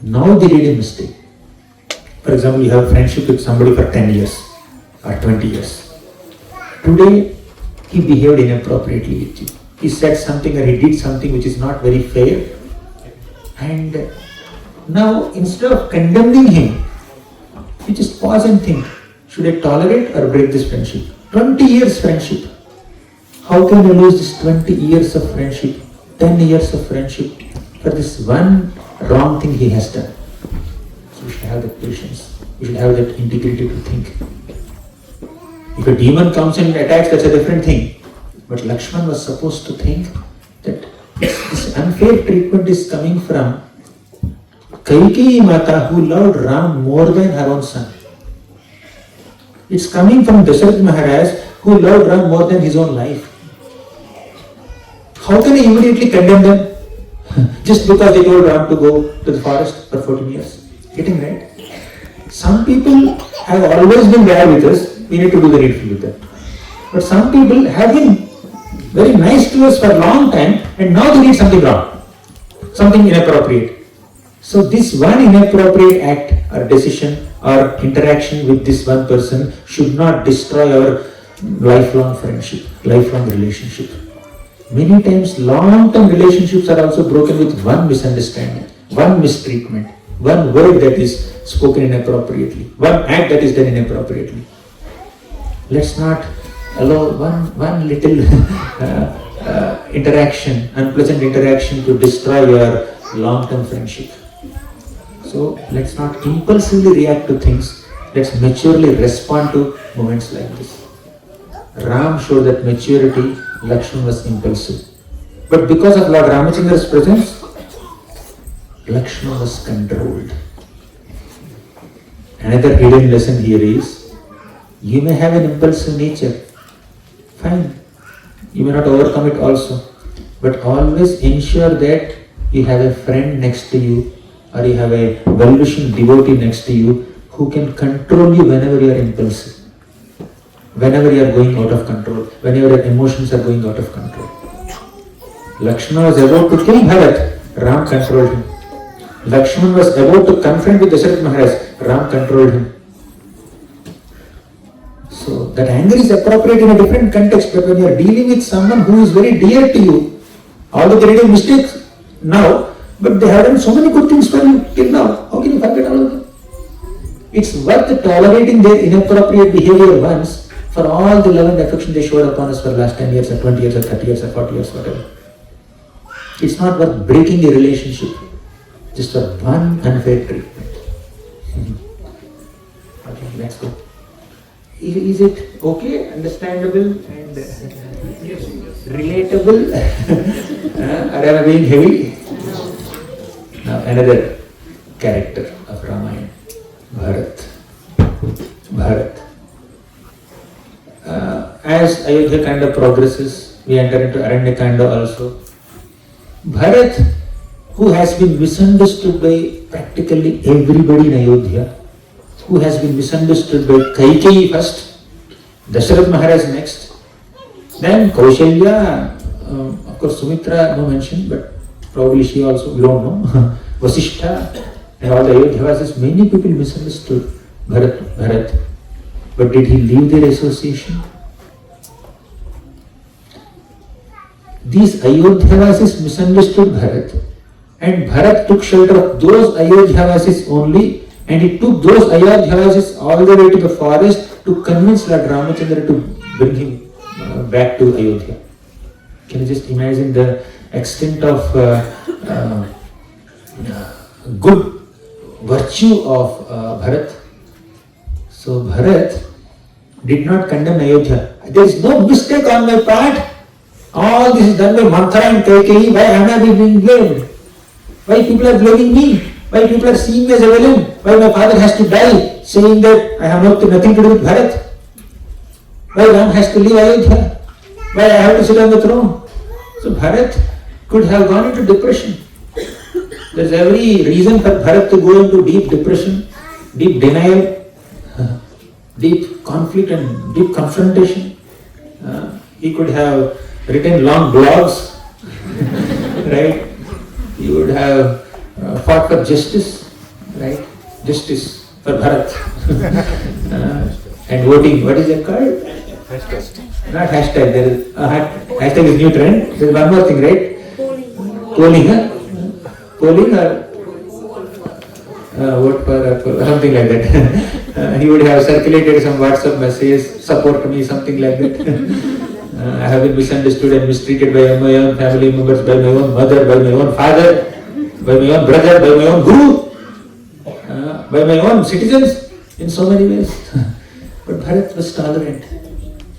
Now they did a mistake. For example, you have a friendship with somebody for 10 years or 20 years. Today, he behaved inappropriately with you. He said something or he did something which is not very fair. And now, instead of condemning him, you just pause and think, should I tolerate or break this friendship? 20 years friendship. How can I lose this 20 years of friendship, 10 years of friendship for this one wrong thing he has done? So we should have that patience. We should have that integrity to think. If a demon comes and attacks, that's a different thing. But Lakshman was supposed to think that this unfair treatment is coming from Kaikeyi Mata, who loved Ram more than her own son. It's coming from Dasharatha Maharaj, who loved Ram more than his own life. How can I immediately condemn them? Just because they told Ram to go to the forest for 14 years. Getting right? Some people have always been bad with us, we need to do the needful with them. But some people have been very nice to us for a long time and now they did something wrong, something inappropriate. So this one inappropriate act or decision or interaction with this one person should not destroy our lifelong friendship, lifelong relationship. Many times long-term relationships are also broken with one misunderstanding, one mistreatment, one word that is spoken inappropriately, one act that is done inappropriately. Let's not allow one little interaction, unpleasant interaction to destroy your long-term friendship. So let's not impulsively react to things. Let's maturely respond to moments like this. Ram showed that maturity, Lakshman was impulsive. But because of Lord Ramachandra's presence, Lakshman was controlled. Another hidden lesson here is, you may have an impulsive nature. Fine. You may not overcome it also. But always ensure that you have a friend next to you or you have a well-wishing devotee next to you who can control you whenever you are impulsive, whenever you are going out of control, whenever your emotions are going out of control. Lakshmana was about to kill Bharat, Ram controlled him. Lakshmana was about to confront with Dasharatha Maharaj, Ram controlled him. So that anger is appropriate in a different context, but when you are dealing with someone who is very dear to you, although they did mistakes now, but they have done so many good things for you till now, how can you forget all of them? It's worth tolerating their inappropriate behavior once for all the love and affection they showed upon us for the last 10 years or 20 years or 30 years or 40 years, whatever. It's not worth breaking a relationship just for one unfair treatment. Okay, let's go. Is it okay, understandable and relatable? Or am I being heavy? Now another character of Ramayana, Bharat. Bharat. As Ayodhya Kanda progresses, we enter into Aranyakanda also. Bharat, who has been misunderstood by practically everybody in Ayodhya, who has been misunderstood by Kaikeyi first, Dasharatha Maharaj next, then Kaushalya, of course Sumitra no mention, but probably she also, we don't know, Vasishtha and all the Ayodhyasis, many people misunderstood Bharat. But did he leave their association? These Ayodhyasis misunderstood Bharat, and Bharat took shelter of those Ayodhyasis only, and he took those Ayodhyasis all the way to the forest to convince Lord Ramachandra to bring him back to Ayodhya. Can you just imagine the extent of good virtue of Bharat? So Bharat did not condemn Ayodhya. There is no mistake on my part. All this is done by Manthara and Kaikeyi. Why am I being blamed? Why people are blaming me? Why people are seeing me as a villain? Why my father has to die, saying that I have nothing to do with Bharat? Why Ram has to leave Ayodhya? Why I have to sit on the throne? So Bharat could have gone into depression. There is every reason for Bharat to go into deep depression, deep denial, deep conflict and deep confrontation. He could have written long blogs, right? He would have fought for justice, right? Justice for Bharat. And voting, what is it called? Hashtag. Not hashtag, there is hashtag is new trend. There is one more thing, right? Polling, huh? Polling or vote for something like that. He would have circulated some WhatsApp message, support me, something like that. I have been misunderstood and mistreated by my own family members, by my own mother, by my own father, by my own brother, by my own guru, by my own citizens in so many ways. But Bharat was tolerant.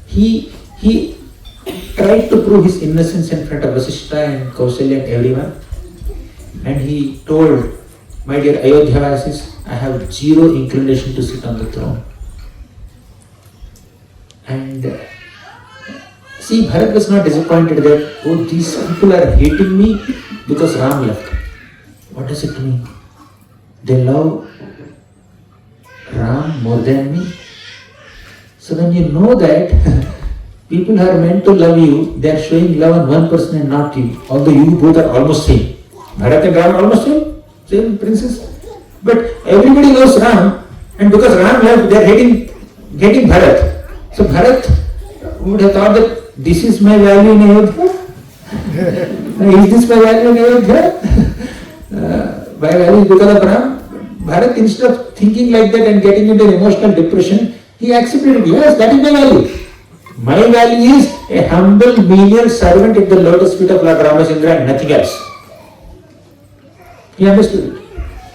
He tried to prove his innocence in front of Vasishtha and Kausalya and everyone. And he told, my dear Ayodhya-vasis, I have zero inclination to sit on the throne. And see, Bharat was not disappointed that, oh, these people are hating me because Ram left. What does it mean? They love Ram more than me? So when you know that people are meant to love you, they are showing love on one person and not you. Although you both are almost same. Bharat and Ram are almost same princess. But everybody loves Ram, and because Ram left, they are hating Bharat. So Bharat would have thought that this is my value in Ayodhya? Is this my value in Ayodhya? My value is because of Ram. Bharat, instead of thinking like that and getting into emotional depression, he accepted it. Yes, that is my value. My value is a humble, menial servant at the lotus feet of Lord Ramachandra and nothing else. He understood it.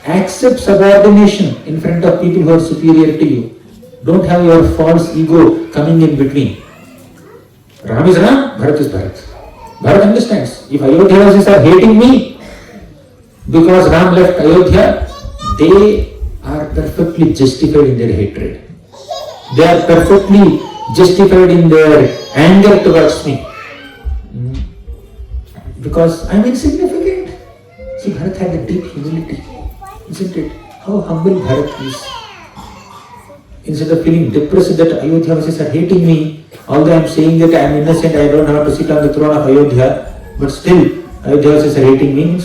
Accept subordination in front of people who are superior to you. Don't have your false ego coming in between. Ram is Ram, Bharat is Bharat. Bharat understands. If Ayodhya-vasis are hating me because Ram left Ayodhya, they are perfectly justified in their hatred. They are perfectly justified in their anger towards me. Because I am insignificant. See, Bharat had a deep humility. Isn't it? How humble Bharat is. Instead of feeling depressed that Ayodhya-vasis are hating me, although I am saying that I am innocent, I don't have to sit on the throne of Ayodhya, but still Ayodhya-vasis are hating me.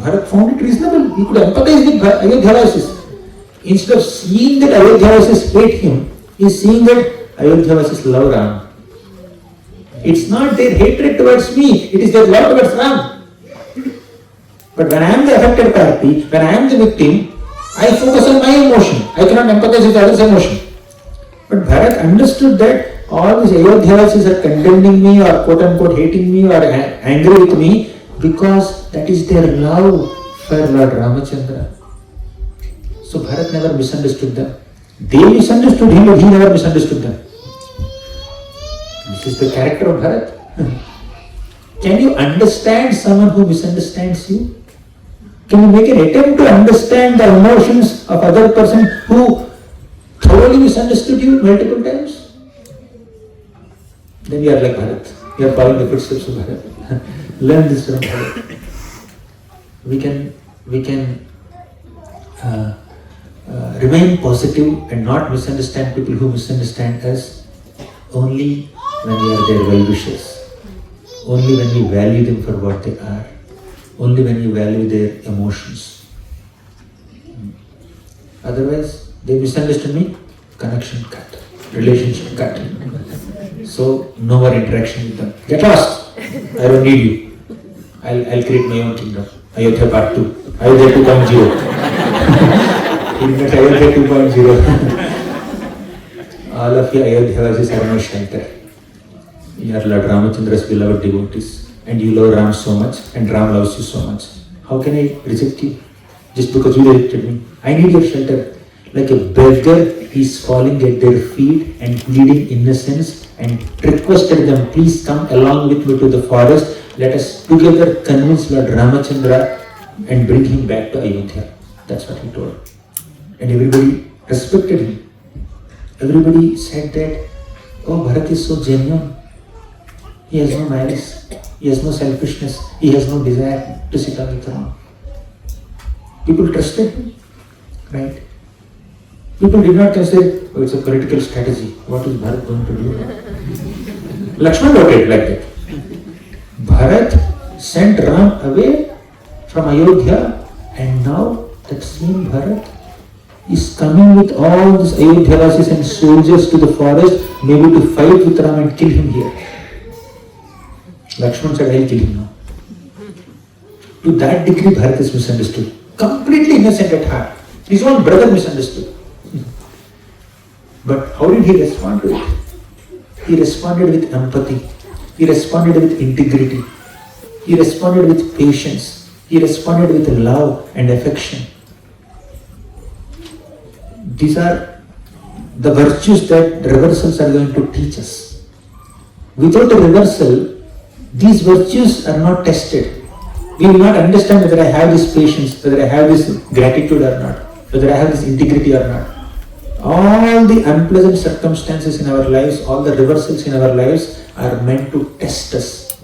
Bharat found it reasonable. He could empathize with Ayodhya-vasis. Instead of seeing that Ayodhya-vasis hate him, he is seeing that Ayodhya-vasis love Ram. It's not their hatred towards me, it is their love towards Ram. But when I am the affected party, when I am the victim, I focus on my emotion. I cannot empathize with others' emotion. But Bharat understood that all these Ayodhya-vasis are condemning me or quote-unquote hating me or angry with me because that is their love for Lord Ramachandra. So Bharat never misunderstood them. They misunderstood him, but he never misunderstood them. This is the character of Bharat. Can you understand someone who misunderstands you? Can you make an attempt to understand the emotions of other person who thoroughly misunderstood you multiple times? Then you are like Bharat. You are following the footsteps of Bharat. Learn this from Bharat. We can remain positive and not misunderstand people who misunderstand us only when we are their well-wishers. Only when we value them for what they are. Only when you value their emotions. Otherwise, they misunderstood me, connection cut, relationship cut. So, no more interaction with them. Get lost! I don't need you. I'll create my own kingdom. Ayodhya Part 2. Ayodhya 2.0. Ayodhya 2.0. all of you Ayodhyavasis are my shelter. You are Lord Ramachandra's beloved devotees, and you love Ram so much, and Ram loves you so much. How can I reject you? Just because you rejected me. I need your shelter. Like a beggar, he is falling at their feet and pleading innocence and requested them, please come along with me to the forest. Let us together convince Lord Ramachandra and bring him back to Ayodhya. That's what he told. And everybody respected him. Everybody said that, oh, Bharat is so genuine. He has no malice. He has no selfishness. He has no desire to sit on the throne. People trusted him, right? People did not consider, oh, it's a political strategy. What is Bharat going to do? Lakshman wrote it like that. Bharat sent Ram away from Ayodhya, and now that same Bharat is coming with all these Ayodhyawasis and soldiers to the forest, maybe to fight with Ram and kill him here. Lakshman said, I'll kill him now. To that degree, Bharat is misunderstood. Completely innocent at heart. His own brother misunderstood. But how did he respond to it? He responded with empathy. He responded with integrity. He responded with patience. He responded with love and affection. These are the virtues that reversals are going to teach us. Without a reversal, these virtues are not tested. We will not understand whether I have this patience, whether I have this gratitude or not, whether I have this integrity or not. All the unpleasant circumstances in our lives, all the reversals in our lives are meant to test us,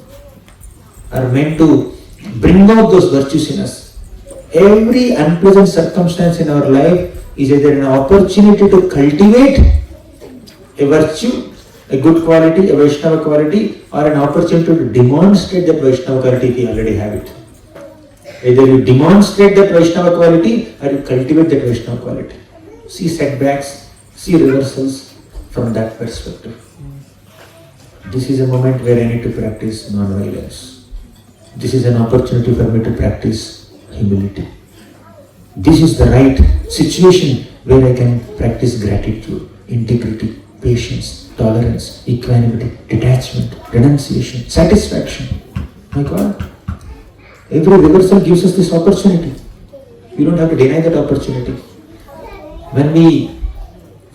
are meant to bring out those virtues in us. Every unpleasant circumstance in our life is either an opportunity to cultivate a virtue, a good quality, a Vaishnava quality, or an opportunity to demonstrate that Vaishnava quality if you already have it. Either you demonstrate that Vaishnava quality or you cultivate that Vaishnava quality. See setbacks, see reversals from that perspective. This is a moment where I need to practice non-violence. This is an opportunity for me to practice humility. This is the right situation where I can practice gratitude, integrity, patience, tolerance, equanimity, detachment, renunciation, satisfaction. My God, every reversal gives us this opportunity. We don't have to deny that opportunity. When we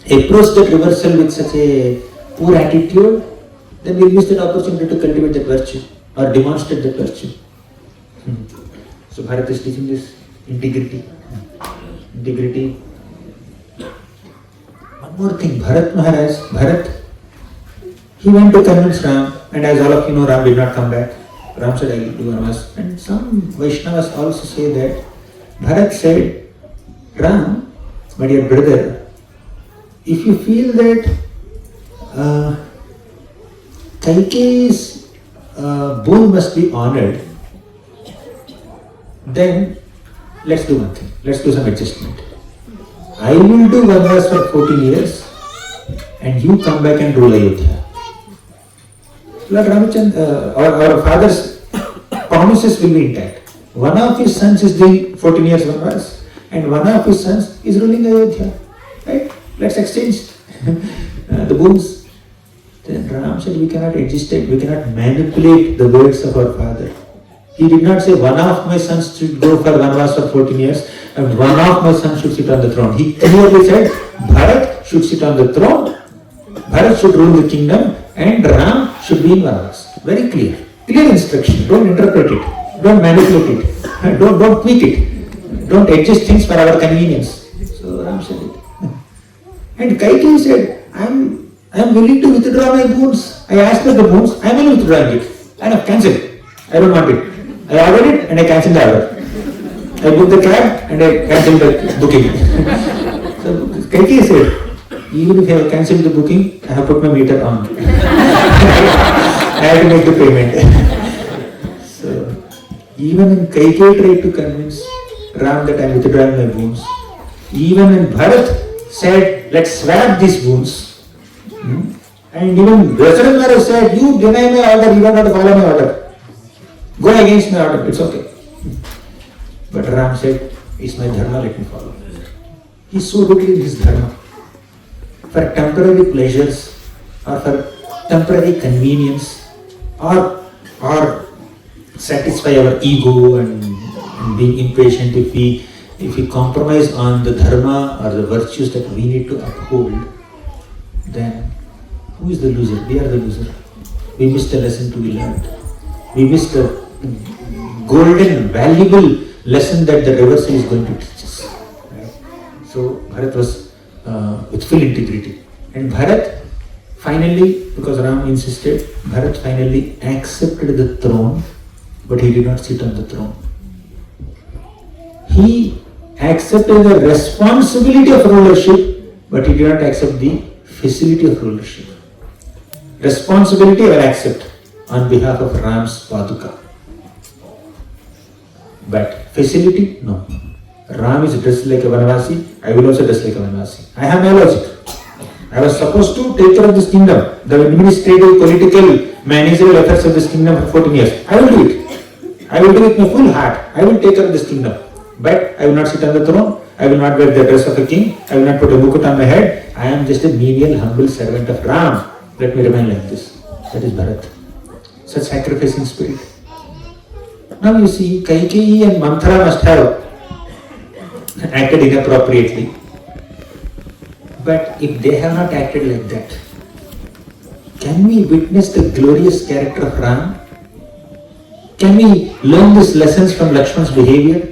approach that reversal with such a poor attitude, then we miss that opportunity to cultivate that virtue or demonstrate that virtue. So Bharat is teaching this integrity. Integrity. One more thing, Bharat, he went to convince Ram, and as all of you know, Ram did not come back. Ram said, I will do Vanvas. And some Vaishnavas also say that Bharat said, Ram, my dear brother, if you feel that Kaikeyi's boon must be honored, then let's do one thing. Let's do some adjustment. I will do Vanvas for 14 years and you come back and rule Ayodhya. Lord Ramachandra, our father's promises will be intact. One of his sons is doing 14 years Vanvas and one of his sons is ruling Ayodhya. Right? Let's exchange the boons. Then Ram said, we cannot agitate, we cannot manipulate the words of our father. He did not say one of my sons should go for Vanvas for 14 years and one of my sons should sit on the throne. He clearly said Bharat should sit on the throne, Bharat should rule the kingdom and Ram should be in Vanvas. Very clear. Clear instruction. Don't interpret it. Don't manipulate it. Don't tweak it. Don't adjust things for our convenience. So Ram said it. And Kaikeyi said, I am willing to withdraw my boons. I asked for the boons, I am willing to withdraw it. And I've cancelled. I don't want it. I ordered it and I cancelled the order. I booked the cab and I cancelled the booking. So Kaikeyi said, even if I have cancelled the booking, I have put my meter on. I have to make the payment. So even when Kaikeyi tried to convince Ram that I am withdrawing my boons, even when Bharat said, let's swap these boons, and even Darshan Maharaj said, you deny my order, you don't have to follow my order. Go against my order, it's okay. But Ram said, it's my dharma, let me follow. He's so rooted in his dharma. for temporary pleasures or for temporary convenience or satisfy our ego and being impatient, if we compromise on the dharma or the virtues that we need to uphold, then who is the loser? We are the loser. We missed the lesson to be learned. We missed the golden, valuable lesson that the reversal is going to teach us. Right? So Bharat was with full integrity. And Bharat finally, because Ram insisted, Bharat finally accepted the throne, but he did not sit on the throne. He accepted the responsibility of rulership, but he did not accept the facility of rulership. Responsibility I will accept on behalf of Ram's Paduka. But facility, no. Ram is dressed like a Vanavasi, I will also dress like a Vanavasi. I have my logic. I was supposed to take care of this kingdom, the administrative, political, managerial affairs of this kingdom for 14 years. I will do it. I will do it with my full heart. I will take care of this kingdom. But I will not sit on the throne. I will not wear the dress of a king. I will not put a mukut on my head. I am just a menial, humble servant of Ram. Let me remain like this. That is Bharat. Such sacrificing spirit. Now you see, Kaikeyi and Manthara must have acted inappropriately. But if they have not acted like that, can we witness the glorious character of Ram? Can we learn these lessons from Lakshman's behavior?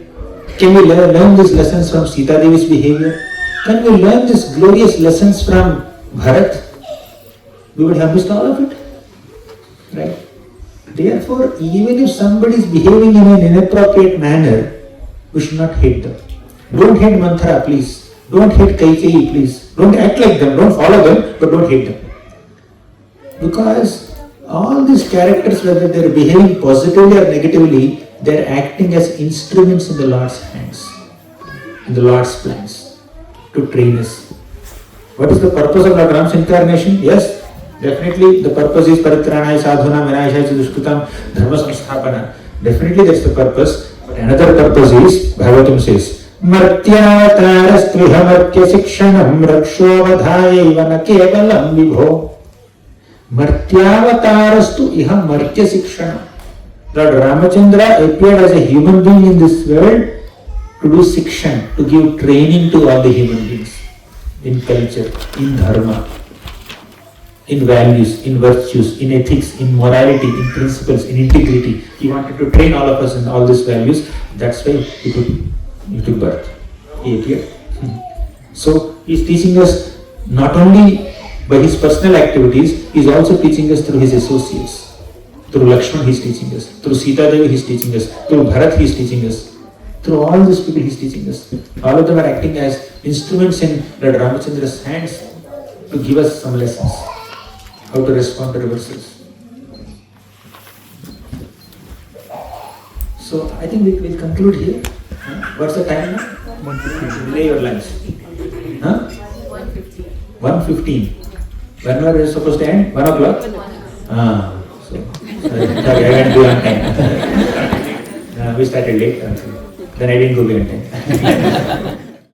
Can we learn these lessons from Sita Devi's behavior? Can we learn these glorious lessons from Bharat? We would have missed all of it. Right? Therefore, even if somebody is behaving in an inappropriate manner, we should not hate them. Don't hate Manthara, please. Don't hate Kaikeyi, please. Don't act like them, don't follow them, but don't hate them. Because all these characters, whether they are behaving positively or negatively, they are acting as instruments in the Lord's hands, in the Lord's plans, to train us. What is the purpose of Lord Ram's incarnation? Yes, definitely the purpose is Paritranaya Sadhuna Vinayashaya Dushkritam Dharma Samsthapana. Definitely that's the purpose. But another purpose is, Bhagavatam says, Martyavatarastviha martya sikshanam rakshobadhayaiva na kevalam vibho. Martyavatarastu iha martya sikshanam. Lord Ramachandra appeared as a human being in this world to do sikshan, to give training to all the human beings in culture, in dharma, in values, in virtues, in ethics, in morality, in principles, in integrity. He wanted to train all of us in all these values. That's why he took birth. He appeared. So he is teaching us not only by his personal activities, he is also teaching us through his associates. Through Lakshman he is teaching us. Through Sita Devi he is teaching us. Through Bharat he is teaching us. Through all these people he is teaching us. All of them are acting as instruments in Lord Ramachandra's hands to give us some lessons. How to respond to reversals. So I think we will conclude here. What's the time now? 1:15. Delay your lunch. 1:15. When are we supposed to end? 1 o'clock? Sorry, I didn't go on time. We started late. Then I didn't go on time.